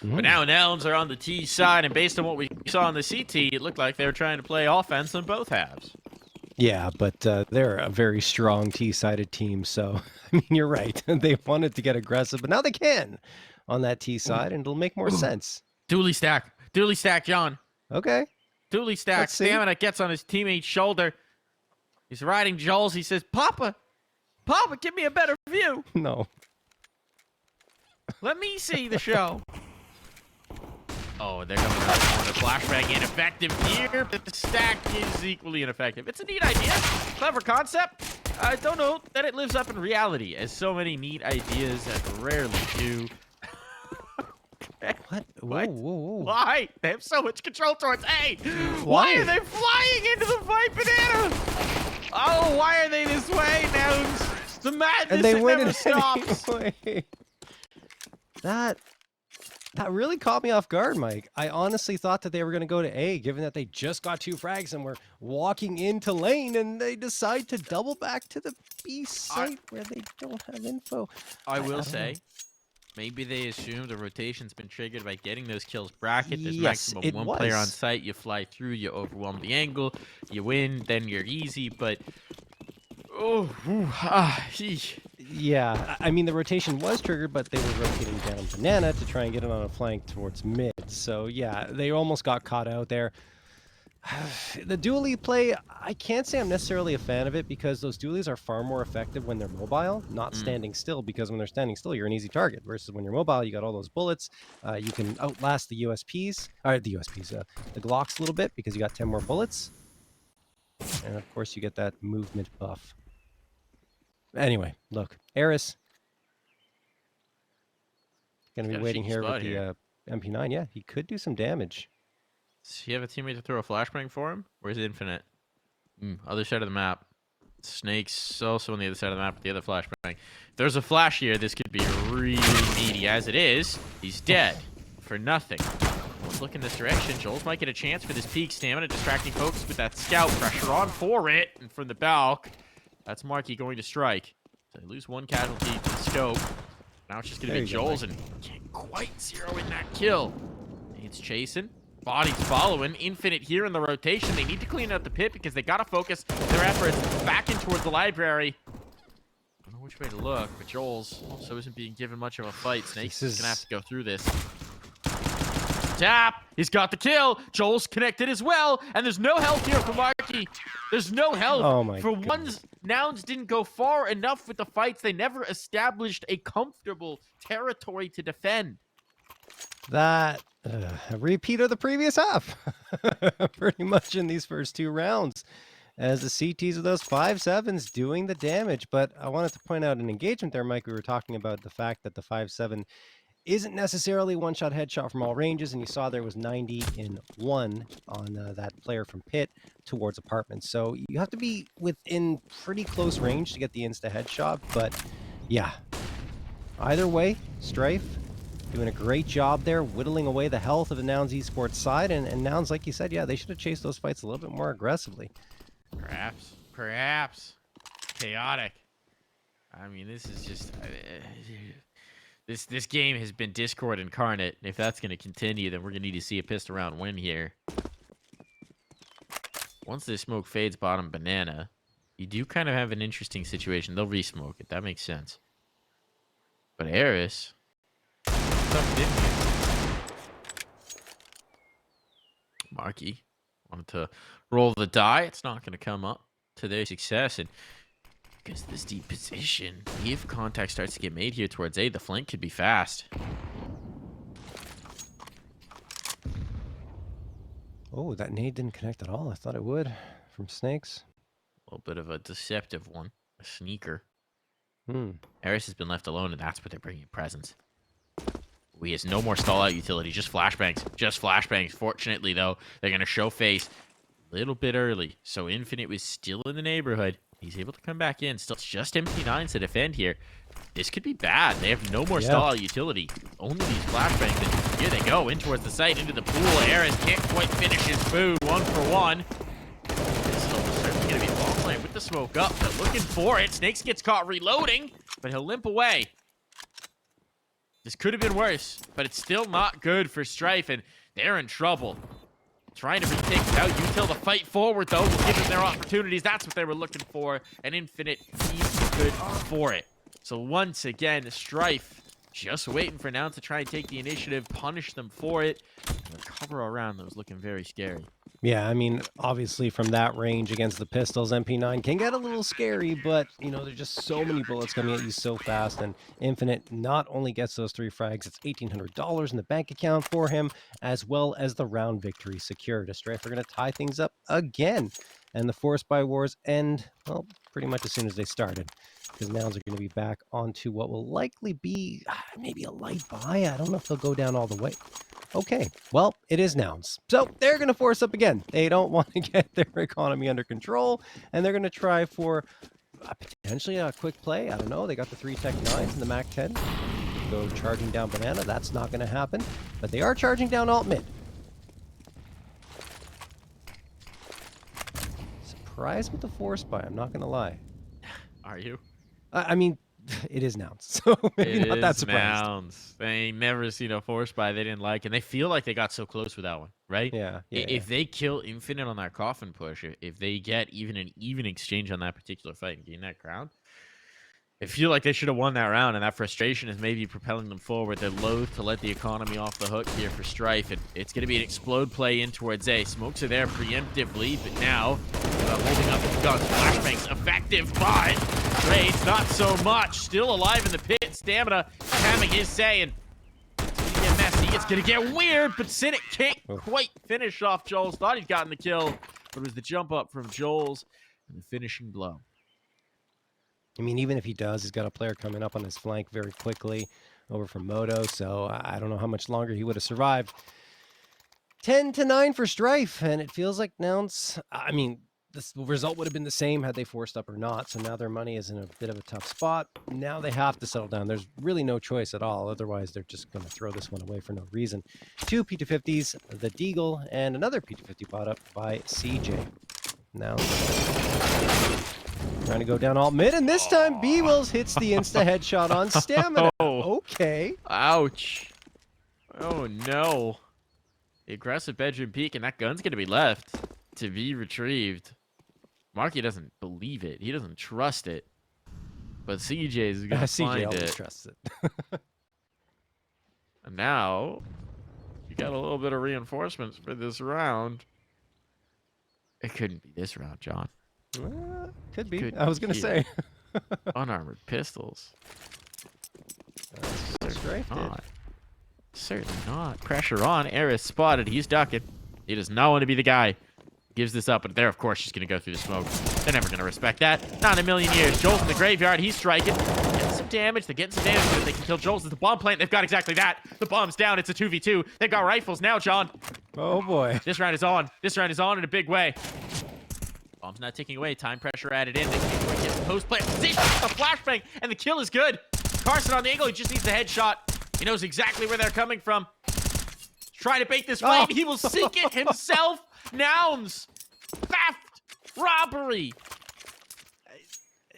But now Nouns are on the T side, and based on what we saw on the CT, it looked like they were trying to play offense on both halves. Yeah, but they're a very strong T-sided team, so I mean, you're right. They wanted to get aggressive, but now they can on that T side, and it'll make more sense. Dually stack, John. Okay. Dually stack. Let's see. Stamina gets on his teammate's shoulder. He's riding Joel's. He says, Papa, give me a better view. No. Let me see the show. Oh, they're coming around the corner. Flashbang ineffective here, but the stack is equally ineffective. It's a neat idea. Clever concept. I don't know that it lives up in reality, as so many neat ideas that rarely do. What? Whoa, What? whoa, whoa. Why? They have so much control towards A. Why Why? are they flying into the fight, Banana? Oh, why are they this way now? The madness And they that win never it stops. anyway. That really caught me off guard, Mike. I honestly thought that they were going to go to A, given that they just got 2 frags and were walking into lane, and they decide to double back to the B site where they don't have info. I will don't say, know. maybe they assume the rotation's been triggered by getting those kills bracket. There's Yes, maximum it 1 player on was. site. You fly through, you overwhelm the angle, you win, then you're easy. But Yeah, I mean, the rotation was triggered, but they were rotating down Banana to try and get it on a flank towards mid. So, yeah, they almost got caught out there. The dually play, I can't say I'm necessarily a fan of it because those dualies are far more effective when they're mobile, not standing still, because when they're standing still, you're an easy target, versus when you're mobile, you got all those bullets. You can outlast the USPs, or the Glocks a little bit because you got 10 more bullets. And, of course, you get that movement buff. Anyway, look, Eris going to He's be got a waiting cheeky here with spot the here. MP9. Yeah, he could do some damage. Does he have a teammate to throw a flashbang for him? Or is it Infinite? Other side of the map. Snake's also on the other side of the map with the other flashbang. If there's a flash here, this could be really meaty. As it is, he's dead. For nothing. Let's look in this direction. Joel's might get a chance for this peak stamina, distracting folks with that scout pressure on for it. And from the balk, that's MarKE going to strike. So they lose 1 casualty to the scope. Now it's just going to be Joel's, and can't quite zero in that kill. It's chasing. Body's following. Infinite here in the rotation. They need to clean out the pit because they got to focus their efforts back in towards the library. I don't know which way to look, but Joel's also isn't being given much of a fight. Snake's going to have to go through this. Tap! He's got the kill. Joel's connected as well, and there's no health here for MarKE. There's no health. Oh my for goodness. one's Nouns didn't go far enough with the fights. They never established a comfortable territory to defend. That a repeat of the previous half, pretty much in these first 2 rounds, as the CTs of those 5.7s doing the damage. But I wanted to point out an engagement there, Mike. We were talking about the fact that the 5.7 isn't necessarily one-shot headshot from all ranges, and you saw there was 90 in 1 on that player from pit towards apartments. So you have to be within pretty close range to get the insta headshot. But yeah, either way, Strife doing a great job there, whittling away the health of the Nouns esports side. And Nouns, like you said, yeah, they should have chased those fights a little bit more aggressively. Perhaps. Chaotic. I mean, this is just... This game has been Discord incarnate. If that's going to continue, then we're going to need to see a pissed around win here. Once this smoke fades bottom Banana, you do kind of have an interesting situation. They'll re-smoke it. That makes sense. But Eris... MarKE wanted to roll the die. It's not going to come up to their success. And because of this deep position, if contact starts to get made here towards A, the flank could be fast. Oh, that nade didn't connect at all. I thought it would from Snakes. A little bit of a deceptive one. A sneaker. Eris has been left alone, and that's what they're bringing presence. He has no more stall out utility. Just flashbangs. Just flashbangs. Fortunately, though, they're going to show face a little bit early. So Infinite was still in the neighborhood. He's able to come back in. Still, it's just MP9s to defend here. This could be bad. They have no more stall out utility. Only these flashbangs. And here they go. In towards the site. Into the pool. Eris can't quite finish his food. 1 for 1. This is certainly going to be a long play with the smoke up. They're looking for it. Snakes gets caught reloading, but he'll limp away. This could have been worse, but it's still not good for Strife, and they're in trouble. Trying to retake out util to fight forward, though. Will give them their opportunities. That's what they were looking for, and Infinite needs to be good for it. So once again, Strife just waiting for Nouns to try and take the initiative, punish them for it, and recover a round that was looking very scary. Yeah, I mean, obviously from that range against the pistols, MP9 can get a little scary, but, you know, there's just so many bullets coming at you so fast, and Infinite not only gets those 3 frags, it's $1,800 in the bank account for him, as well as the round victory secured. A Strife are going to tie things up again, and the Forest by Wars end, well, pretty much as soon as they started, because Nouns are going to be back onto what will likely be maybe a light buy. I don't know if they'll go down all the way. Okay, well, it is Nouns. So they're going to force up again. They don't want to get their economy under control, and they're going to try for potentially a quick play. I don't know. They got the 3 Tech 9s and the Mac 10. Go charging down Banana. That's not going to happen. But they are charging down Alt Mid. Surprised with the force buy, I'm not going to lie. Are you? I mean, it is Nouns, so maybe It not that is surprised. Nouns. They ain't never seen a force buy they didn't like, and they feel like they got so close with that one, right? Yeah. If they kill Infinite on that coffin push, if they get even an even exchange on that particular fight and gain that crown, I feel like they should have won that round, and that frustration is maybe propelling them forward. They're loath to let the economy off the hook here for Strife, and it's going to be an explode play in towards A. Smokes are there preemptively, but now holding up his guns. Flashbang's effective, but Trades not so much. Still alive in the pit. Stamina having his say, and it's going to get messy. It's going to get weird, but Cynic can't quite finish off Joel's. Thought he'd gotten the kill, but it was the jump up from Joel's and the finishing blow. I mean, even if he does, he's got a player coming up on his flank very quickly over from Moto, so I don't know how much longer he would have survived. 10-9 for Strife, and it feels like Nouns, I mean, the result would have been the same had they forced up or not, so now their money is in a bit of a tough spot. Now they have to settle down. There's really no choice at all, otherwise they're just going to throw this one away for no reason. 2 P250s, the Deagle, and another P250 bought up by CJ. Now trying to go down alt mid, and this time bwills hits the insta headshot on Stamina. Okay. Ouch. Oh no. The aggressive bedroom peek, and that gun's gonna be left to be retrieved. MarKE doesn't believe it. He doesn't trust it. But CJ is gonna CJ find always it. trusts it. And now you got a little bit of reinforcements for this round. It couldn't be this round, John. Could be. Could I was going to say. Unarmored pistols. Strife did. Certainly not. Pressure on. Eris spotted. He's ducking. He does not want to be the guy. Gives this up, but they're, of course, just going to go through the smoke. They're never going to respect that. Not in a million years. Joel's in the graveyard. He's striking. Getting some damage. They're getting some damage. But if they can kill Joel's at the bomb plant, they've got exactly that. The bomb's down. It's a 2v2. They've got rifles now, John. Oh, boy. This round is on. This round is on in a big way. Bomb's not ticking away. Time pressure added in. They can quick get post-plant position. The flashbang, and the kill is good. Carson on the angle. He just needs the headshot. He knows exactly where they're coming from. Trying to bait this flame. He will seek it himself. Nouns. Theft. Robbery.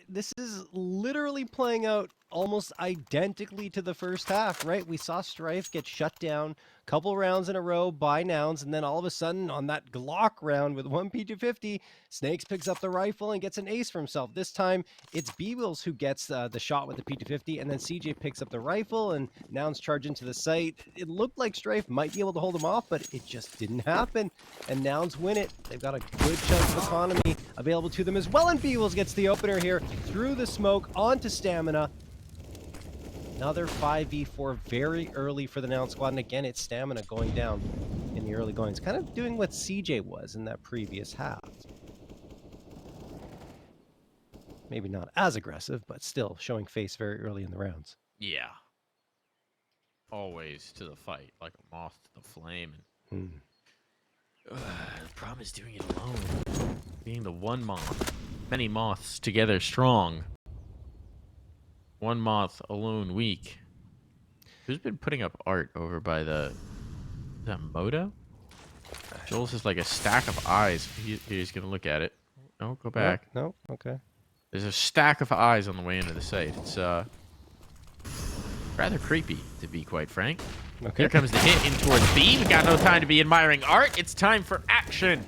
This is literally playing out almost identically to the first half, right? We saw Strife get shut down a couple rounds in a row by Nouns, and then all of a sudden on that Glock round with 1 P250, Snakes picks up the rifle and gets an ace for himself. This time it's bwills who gets the shot with the P250, and then CJ picks up the rifle and Nouns charge into the site. It looked like Strife might be able to hold him off, but it just didn't happen, and Nouns win it. They've got a good chunk of economy available to them as well, and bwills gets the opener here through the smoke onto Stamina. Another 5v4 very early for the Nouns squad, and again, it's Stamina going down in the early goings. Kind of doing what CJ was in that previous half. Maybe not as aggressive, but still showing face very early in the rounds. Yeah. Always to the fight, like a moth to the flame. And the problem is doing it alone. Being the one moth. Many moths together strong. One moth alone weak. Who's been putting up art over by the... Is that Moto? Joel's is like a stack of eyes. He's going to look at it. No, go back. No, okay. There's a stack of eyes on the way into the site. It's rather creepy, to be quite frank. Okay. Here comes the hit in towards B. We've got no time to be admiring art. It's time for action.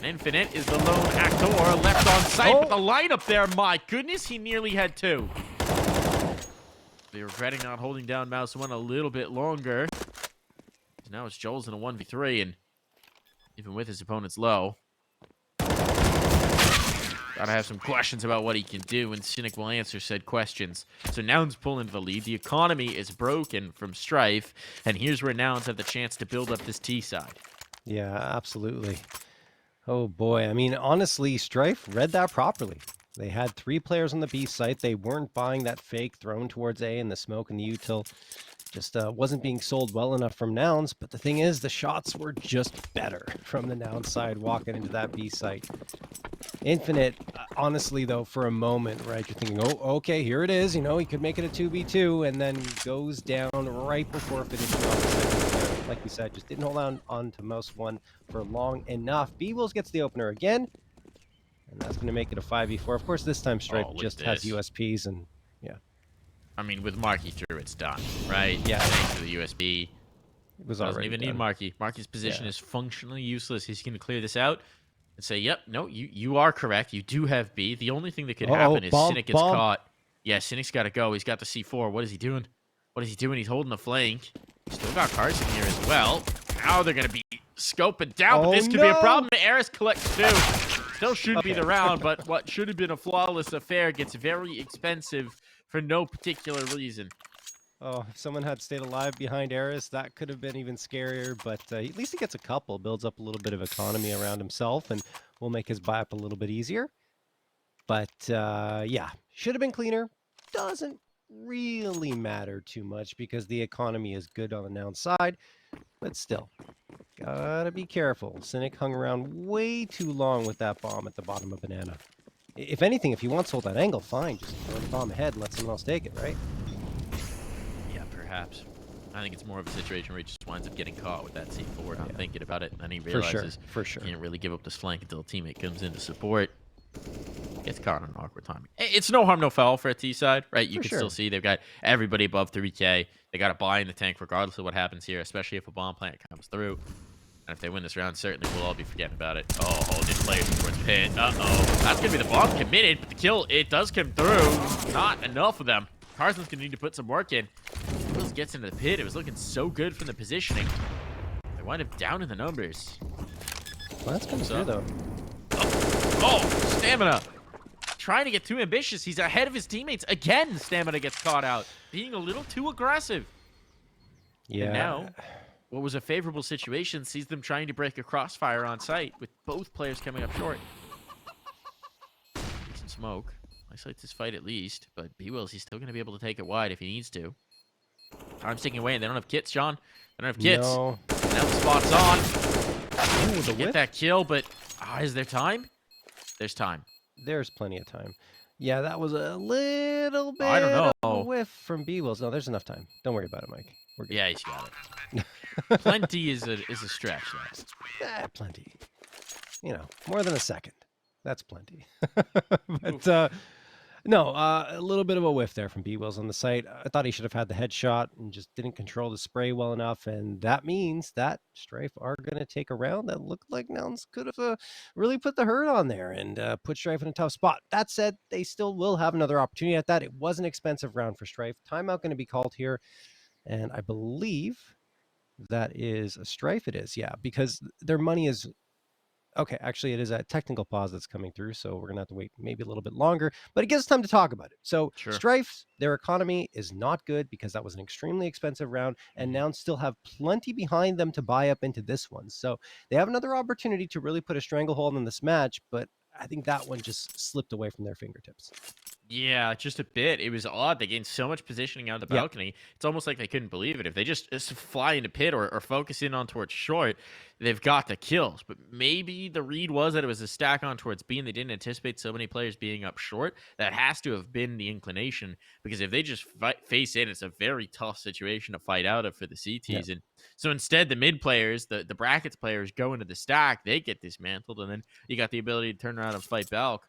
Infinite is the lone actor left on site, but the lineup there, my goodness, he nearly had 2. They're regretting not holding down Mouse 1 a little bit longer. Now it's Joel's in a 1v3, and even with his opponent's low. Gotta have some questions about what he can do, and Cynic will answer said questions. So Nouns pull into the lead. The economy is broken from Strife, and here's where Nouns have the chance to build up this T side. Yeah, absolutely. Oh boy, I mean, honestly, Strife read that properly. They had 3 players on the B site. They weren't buying that fake thrown towards A, and the smoke and the util just wasn't being sold well enough from Nouns. But the thing is, the shots were just better from the Nouns side walking into that B site. Infinite, honestly, though, for a moment, right, you're thinking, oh, okay, here it is. You know, he could make it a 2v2, and then goes down right before finishing off the second player. Like we said, just didn't hold on to Mouse 1 for long enough. bwills gets the opener again, and that's going to make it a 5v4. Of course, this time Strife just has USPs, and yeah. I mean, with MarKE through, it's done, right? Yeah. Thanks to the USB. It was Doesn't already even done. need MarKE. MarKE's position is functionally useless. He's going to clear this out and say, yep, no, you are correct. You do have B. The only thing that could happen is Cynic gets caught. Yeah, Cynic's got to go. He's got the C4. What is he doing? What is he doing? He's holding the flank. Still got Carson here as well. Now they're going to be scoping down, but this could be a problem. Aris collects 2. Still shouldn't be the round, but what should have been a flawless affair gets very expensive for no particular reason. Oh, if someone had stayed alive behind Eris, that could have been even scarier, but at least he gets a couple, builds up a little bit of economy around himself, and will make his buy-up a little bit easier. But, yeah, should have been cleaner. Doesn't really matter too much because the economy is good on the Noun side, but still, gotta be careful. Cynic hung around way too long with that bomb at the bottom of Banana. If anything, if he wants to hold that angle, fine, just throw the bomb ahead and let someone else take it, right? Perhaps. I think it's more of a situation where he just winds up getting caught with that C4, not thinking about it, and then he realizes for sure. He can't really give up this flank until a teammate comes in to support. Gets caught on awkward timing. It's no harm, no foul for a T side, right? You can still see they've got everybody above 3K. They got to buy in the tank regardless of what happens here, especially if a bomb plant comes through. And if they win this round, certainly we'll all be forgetting about it. Oh, this player's towards pit. Uh-oh. That's going to be the bomb committed, but the kill, it does come through. Not enough of them. Carson's going to need to put some work in. Bwills gets into the pit. It was looking so good from the positioning. They wind up down in the numbers. Well, that's coming through, though. Oh, Stamina. Trying to get too ambitious. He's ahead of his teammates. Again, Stamina gets caught out. Being a little too aggressive. Yeah. And now, what was a favorable situation sees them trying to break a crossfire on site with both players coming up short. Decent smoke. Nice like this fight at least, but bwills, he's still going to be able to take it wide if he needs to. Time's ticking away, and they don't have kits, John. They don't have kits. No. Now the spot's on. Ooh, the Get that kill, but is there time? There's time. There's plenty of time. Yeah, that was a little bit I don't know. of a whiff from bwills. No, there's enough time. Don't worry about it, Mike. We're good. Yeah, he's got it. Plenty is a stretch, though. Plenty. You know, more than a second. That's plenty. But no, a little bit of a whiff there from bwills on the site. I thought he should have had the headshot and just didn't control the spray well enough. And that means that Strife are going to take a round that looked like Nouns could have really put the hurt on there and put Strife in a tough spot. That said, they still will have another opportunity at that. It was an expensive round for Strife. Timeout going to be called here. And I believe that is a Strife. It is, yeah, because their money is... Okay, actually, it is a technical pause that's coming through, so we're going to have to wait maybe a little bit longer, but it gives us time to talk about it. So Strife, their economy is not good because that was an extremely expensive round, and now still have plenty behind them to buy up into this one. So they have another opportunity to really put a stranglehold on this match, but I think that one just slipped away from their fingertips. Yeah, just a bit. It was odd. They gained so much positioning out of the balcony. It's almost like they couldn't believe it. If they just fly into pit or focus in on towards short, they've got the kills. But maybe the read was that it was a stack on towards B and they didn't anticipate so many players being up short. That has to have been the inclination, because if they just face in, it's a very tough situation to fight out of for the CTs. And so instead, the mid players, the brackets players go into the stack, they get dismantled, and then you got the ability to turn around and fight Balk.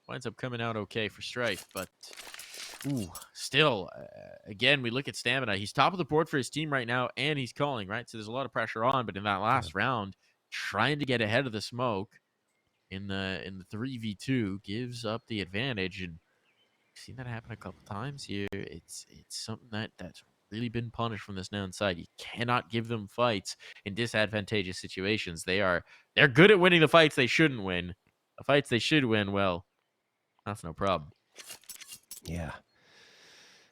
Winds up coming out okay for Strife, but still, again, we look at Stamina. He's top of the board for his team right now, and he's calling, right? So there's a lot of pressure on, but in that last round, trying to get ahead of the smoke in the 3v2 gives up the advantage, and we've seen that happen a couple times here. It's something that's really been punished from this Nouns side. You cannot give them fights in disadvantageous situations. They're good at winning the fights they shouldn't win. The fights they should win, well, that's no problem. Yeah.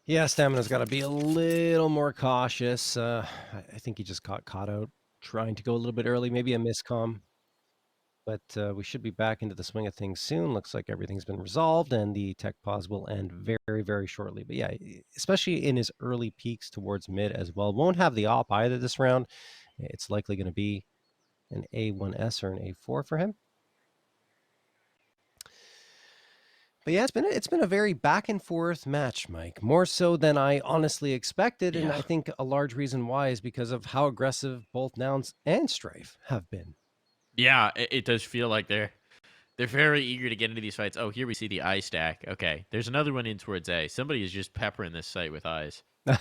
Yeah, Stamina's got to be a little more cautious. I think he just got caught out trying to go a little bit early, maybe a miscomm. But we should be back into the swing of things soon. Looks like everything's been resolved and the tech pause will end very, very shortly. But yeah, especially in his early peaks towards mid as well. Won't have the op either this round. It's likely going to be an A1S or an A4 for him. But yeah, it's been a very back and forth match, Mike. More so than I honestly expected, and Yeah. I think a large reason why is because of how aggressive both Nouns and Strife have been. Yeah, it does feel like they're very eager to get into these fights. Oh, here we see the eye stack. Okay, there's another one in towards A. Somebody is just peppering this site with eyes. I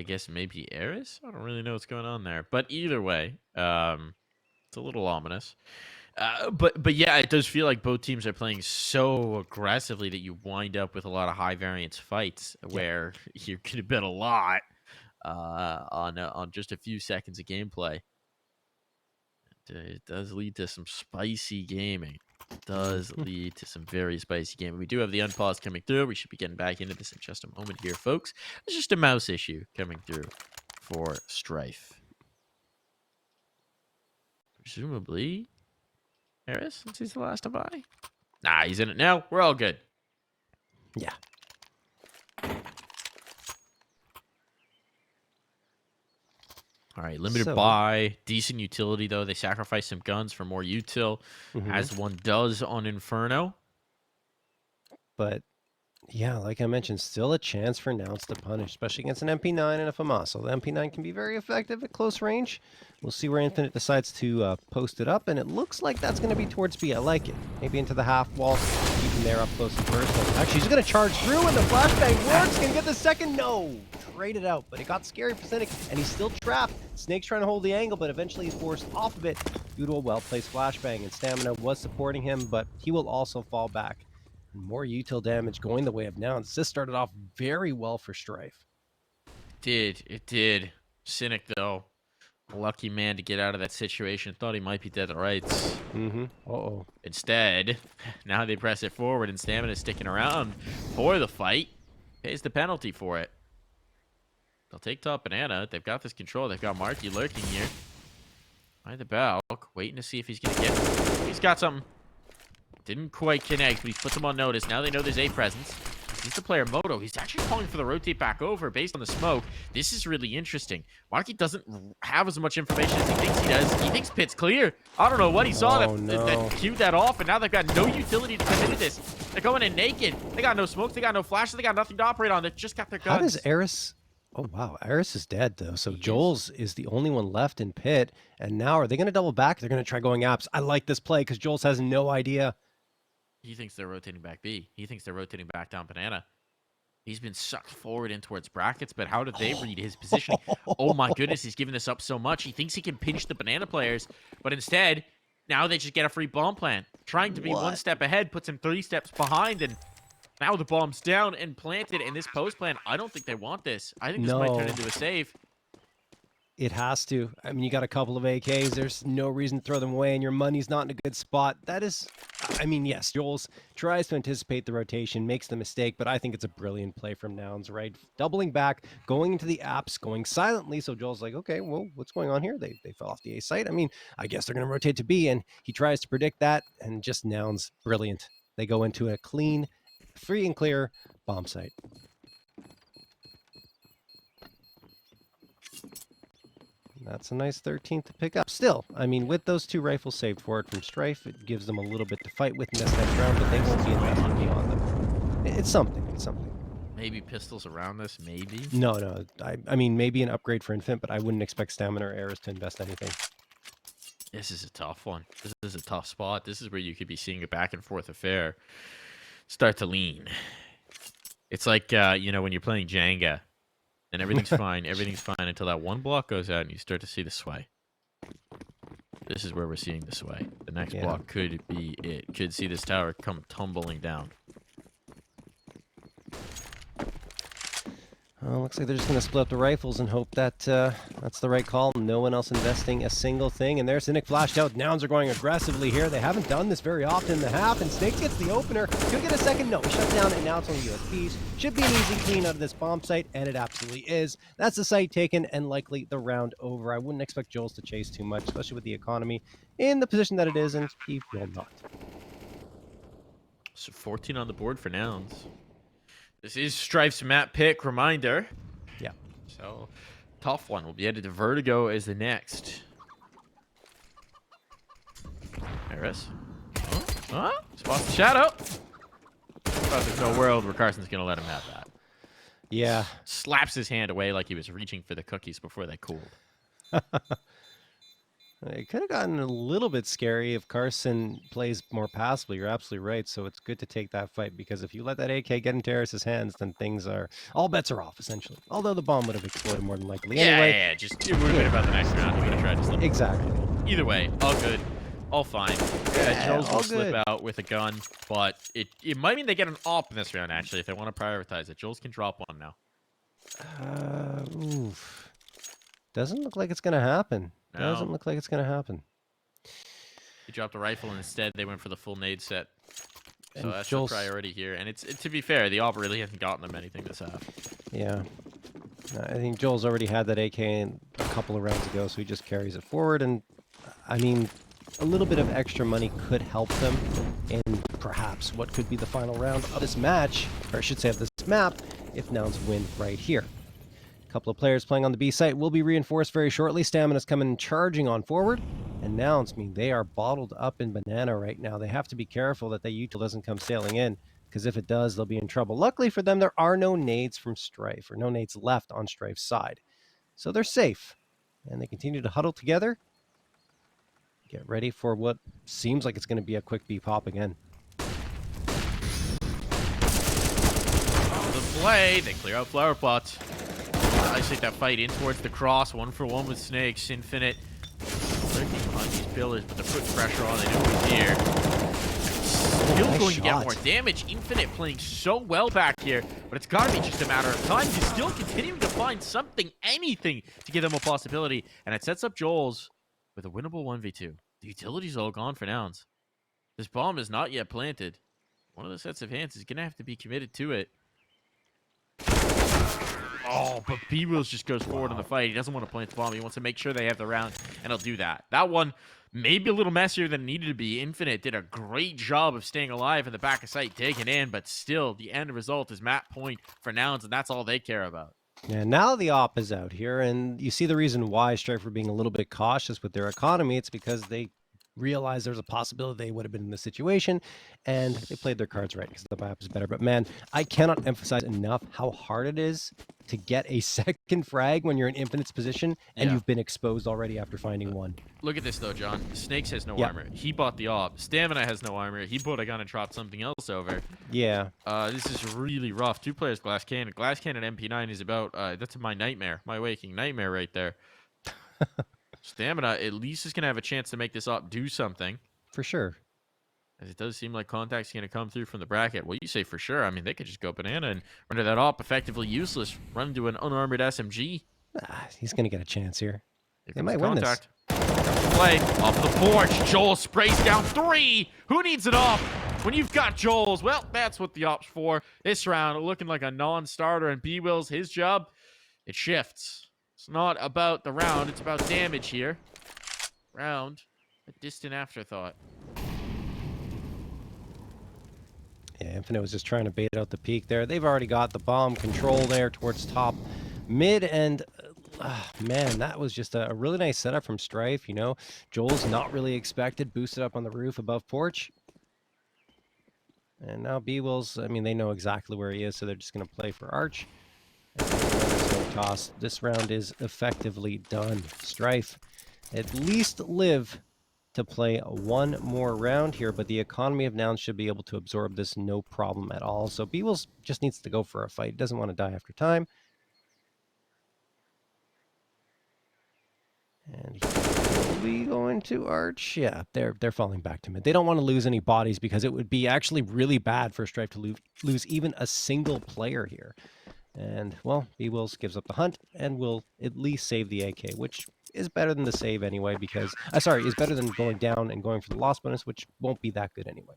guess maybe Eris? I don't really know what's going on there. But either way, it's a little ominous. But yeah, it does feel like both teams are playing so aggressively that you wind up with a lot of high variance fights where you could have bet a lot on just a few seconds of gameplay. It does lead to some spicy gaming. It does lead to some very spicy gaming. We do have the unpause coming through. We should be getting back into this in just a moment here, folks. It's just a mouse issue coming through for Strife. Presumably, Harris, since he's the last to buy. Nah, he's in it now. We're all good. Yeah. All right, limited So- buy, decent utility though. They sacrifice some guns for more util, as one does on Inferno. But yeah, like I mentioned, still a chance for Nouns to punish, especially against an MP9 and a FAMASO. The MP9 can be very effective at close range. We'll see where Infinite decides to post it up, and it looks like that's going to be towards B. I like it. Maybe into the half wall, keep him there up close and personal. Actually, he's going to charge through, and the flashbang works. Going to get the second? No! Trade it out, but it got scary for Cynic, and he's still trapped. Snake's trying to hold the angle, but eventually he's forced off of it due to a well-placed flashbang, and Stamina was supporting him, but he will also fall back. More util damage going the way of Nouns. This started off very well for Strife. It did. Cynic, though, lucky man to get out of that situation. Thought he might be dead to rights. Uh-oh. Instead, now they press it forward, and Stamina sticking around for the fight. Pays the penalty for it. They'll take top banana. They've got this control. They've got MarKE lurking here. By the balk, waiting to see if he's going to get... He's got something. Didn't quite connect, but he's put them on notice. Now they know there's a presence. He's the player Moto. He's actually calling for the rotate back over based on the smoke. This is really interesting. MarKE doesn't have as much information as he thinks he does. He thinks pit's clear. I don't know what he saw that cued that off, and now they've got no utility to come into this. They're going in naked. They got no smoke. They got no flashes. They got nothing to operate on. They just got their guns. How does Eris... Oh, wow. Eris is dead, though. So Joel's is the only one left in pit. And now are they going to double back? They're going to try going apps. I like this play because Joel's has no idea. He thinks they're rotating back B. He thinks they're rotating back down banana. He's been sucked forward in towards brackets, but how did they read his position? Oh my goodness, he's giving this up so much. He thinks he can pinch the banana players, but instead, now they just get a free bomb plant. Trying to be one step ahead, puts him 3 steps behind, and now the bomb's down and planted. And this post plan, I don't think they want this. I think this might turn into a save. It has to. I mean, you got a couple of AKs. There's no reason to throw them away, and your money's not in a good spot. That is, I mean, yes, Jules tries to anticipate the rotation, makes the mistake, but I think it's a brilliant play from Nouns, right? Doubling back, going into the apps, going silently. So Joel's like, okay, well, what's going on here? They fell off the A site. I mean, I guess they're going to rotate to B, and he tries to predict that, and just Nouns, brilliant. They go into a clean, free and clear bomb site. That's a nice 13th to pick up. Still, I mean, with those 2 rifles saved for it from Strife, it gives them a little bit to fight with in this next round, but they won't be investing beyond them. It's something. It's something. Maybe pistols around this, maybe? No. I mean, maybe an upgrade for Infinite, but I wouldn't expect Stamina or Eris to invest anything. This is a tough one. This is a tough spot. This is where you could be seeing a back and forth affair start to lean. It's like, you know, when you're playing Jenga, and everything's fine. Everything's fine until that one block goes out and you start to see the sway. This is where we're seeing the sway. The next block could be it. Could see this tower come tumbling down. Well, looks like they're just going to split up the rifles and hope that that's the right call. No one else investing a single thing. And there's Cynic flashed out. Nouns are going aggressively here. They haven't done this very often in the half. And Snakes gets the opener. Could get a second. No, shut down. And now it's only USPs. Should be an easy clean out of this bomb site. And it absolutely is. That's the site taken and likely the round over. I wouldn't expect Jules to chase too much, especially with the economy in the position that it is. And he will not. So 14 on the board for Nouns. This is Strife's map pick reminder. Yeah. So, tough one. We'll be headed to Vertigo as the next. Aris. Spots the shadow. But there's no world where Carson's going to let him have that. Yeah. Slaps his hand away like he was reaching for the cookies before they cooled. It could have gotten a little bit scary if Carson plays more passively. You're absolutely right. So it's good to take that fight, because if you let that AK get into Aris's hands, then things are... all bets are off, essentially. Although the bomb would have exploded more than likely anyway. Yeah. Just it would have been about the next round. He would have tried to slip. Exactly. Either way, all good. All fine. Yeah, Joe's all will slip good. out with a gun, but it might mean they get an op in this round, actually, if they want to prioritize it. Jules can drop one now. Oof. Doesn't look like it's going to happen. No. Doesn't look like it's going to happen. He dropped a rifle, and instead they went for the full nade set. So And that's Joel's- the priority here. And to be fair, the op really hasn't gotten them anything this half. Yeah. I think Joel's already had that AK in a couple of rounds ago, so he just carries it forward. And, I mean, a little bit of extra money could help them in perhaps what could be the final round of this match, or I should say of this map, if Nouns win right here. A couple of players playing on the B site will be reinforced very shortly. Stamina's coming charging on forward. And Nouns, I mean, they are bottled up in banana right now. They have to be careful that the util doesn't come sailing in, because if it does, they'll be in trouble. Luckily for them, there are no nades from Strife, or no nades left on Strife's side. So they're safe. And they continue to huddle together. Get ready for what seems like it's going to be a quick B pop again. On the play, they clear out flower plots. I take that fight in towards the cross, 1-for-1 with Snakes. Infinite lurking behind these pillars, but they're putting pressure on. They know he's here. Still Nice going to get shot. more damage. Infinite playing so well back here, but it's got to be just a matter of time. He's still continuing to find something, anything, to give them a possibility. And it sets up Joel's with a winnable 1v2. The utility's all gone for Nouns. This bomb is not yet planted. One of the sets of hands is going to have to be committed to it. Oh, but bwills just goes forward in the fight. He doesn't want to plant the bomb. He wants to make sure they have the round, and he'll do that. That one may be a little messier than it needed to be. Infinite did a great job of staying alive in the back of sight, taking in, but still, the end result is map point for Nouns, and that's all they care about. Yeah, now the op is out here, and you see the reason why Strife were being a little bit cautious with their economy. It's because they realized there's a possibility they would have been in this situation, and they played their cards right because the map is better. But man, I cannot emphasize enough how hard it is to get a second frag when you're in Infinite's position and Yeah. you've been exposed already after finding one. Look at this, though, John. Snakes has no Yeah. armor. He bought the op. Stamina has no armor. He put a gun and dropped something else over. Yeah. This is really rough. 2 players, Glass Cannon. Glass Cannon MP9 is about, that's my nightmare. My waking nightmare right there. Stamina at least is going to have a chance to make this op do something. For sure. As it does seem like contact's going to come through from the bracket. Well, you say for sure. I mean, they could just go banana and render that op effectively useless. Run into an unarmored SMG. He's going to get a chance here. Here They comes might the win this. contact. Play off the porch. Joel sprays down 3. Who needs it off when you've got Joel's? Well, that's what the op's for. This round, looking like a non-starter, and bwills, his job, it shifts. It's not about the round. It's about damage here. Round, a distant afterthought. Yeah, Infinite was just trying to bait out the peak there. They've already got the bomb control there towards top mid, and man, that was just a really nice setup from Strife. You know, Joel's not really expected, boosted up on the roof above porch. And now bwills, I mean, they know exactly where he is, so they're just going to play for Arch. And smoke toss. This round is effectively done. Strife at least live to play one more round here, but the economy of Nouns should be able to absorb this no problem at all. So bwills just needs to go for a fight. He doesn't want to die after time. And he'll be going to Arch. Yeah, they're falling back to mid. They don't want to lose any bodies because it would be actually really bad for Strife to lose even a single player here. And, well, bwills gives up the hunt and will at least save the AK, which is better than the save anyway because... sorry, is better than going down and going for the loss bonus, which won't be that good anyway.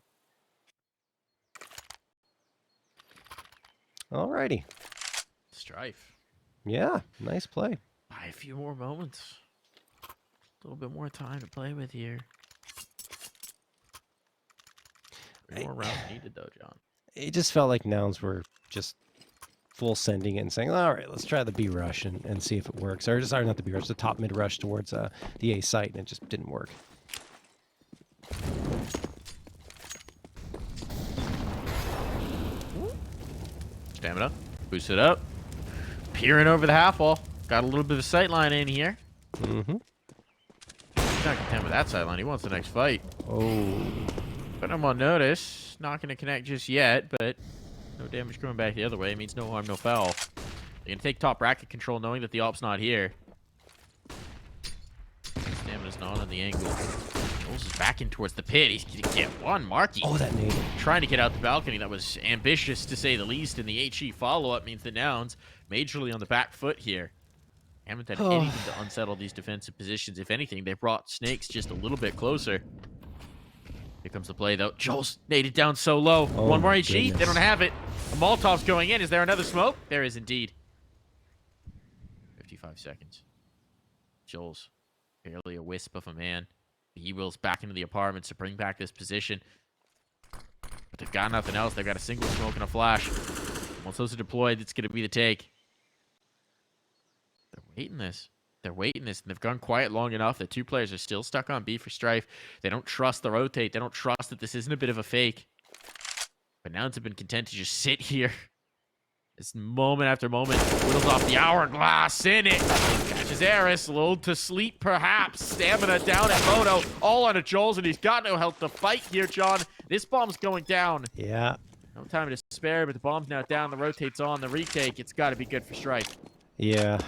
Alrighty. Strife. Yeah, nice play. Buy a few more moments. A little bit more time to play with here. 3 more rounds needed, though, John. It just felt like Nouns were just full sending it and saying, all right, let's try the B rush and see if it works. Or, sorry, not the B rush, the top mid rush towards the A site, and it just didn't work. Stamina. Boost it up. Peering over the half wall. Got a little bit of a sight line in here. Mm-hmm. He's not content with that sight line. He wants the next fight. Oh. Put him on notice. Not going to connect just yet, but no damage going back the other way. It means no harm, no foul. They're going to take top bracket control knowing that the op's not here. Stamina's not on the angle. Jules is backing towards the pit. He's going to get one. MarKE. Oh, that nade. Trying to get out the balcony. That was ambitious, to say the least. And the HE follow-up means the Nouns majorly on the back foot here. Haven't done anything to unsettle these defensive positions. If anything, they brought Snakes just a little bit closer. Here comes the play, though. Joel's naded down so low. Oh, one more HE. They goodness. don't have it. A Molotov's going in. Is there another smoke? There is indeed. 55 seconds. Joel's barely a wisp of a man. bwills back into the apartments to bring back this position. But they've got nothing else. They've got a single smoke and a flash. Once those are deployed, it's going to be the take. They're waiting this. They're waiting this, and they've gone quiet long enough that 2 players are still stuck on B for Strife. They don't trust the rotate. They don't trust that this isn't a bit of a fake. But Nouns have been content to just sit here. This moment after moment, whittles off the hourglass in it. Catches Eris, lulled to sleep perhaps. Stamina down at Moto, all on a Joel's, and he's got no health to fight here, John. This bomb's going down. Yeah. No time to spare, but the bomb's now down. The rotate's on. The retake, it's got to be good for Strife. Yeah.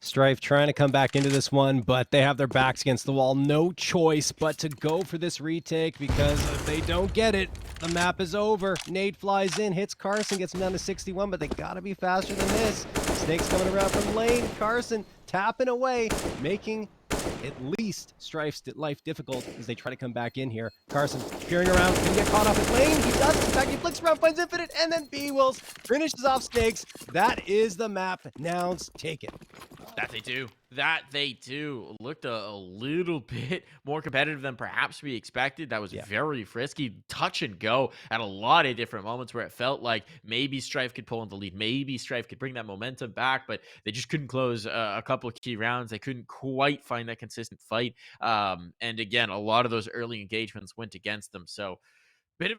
Strife trying to come back into this one, but they have their backs against the wall. No choice but to go for this retake, because if they don't get it, the map is over. Nade flies in, hits Carson, gets him down to 61, but they gotta be faster than this. Snake's coming around from lane. Carson tapping away, making at least Strife's life difficult as they try to come back in here. Carson peering around, can get caught off at lane. He does. In fact, he flicks around, finds Infinite, and then bwills finishes off Snakes. That is the map. Nouns take it. That they do. That they do. Looked a little bit more competitive than perhaps we expected. That was very frisky. Touch and go at a lot of different moments where it felt like maybe Strife could pull in the lead. Maybe Strife could bring that momentum back, but they just couldn't close a couple of key rounds. They couldn't quite find that consistent fight. And again, a lot of those early engagements went against them. So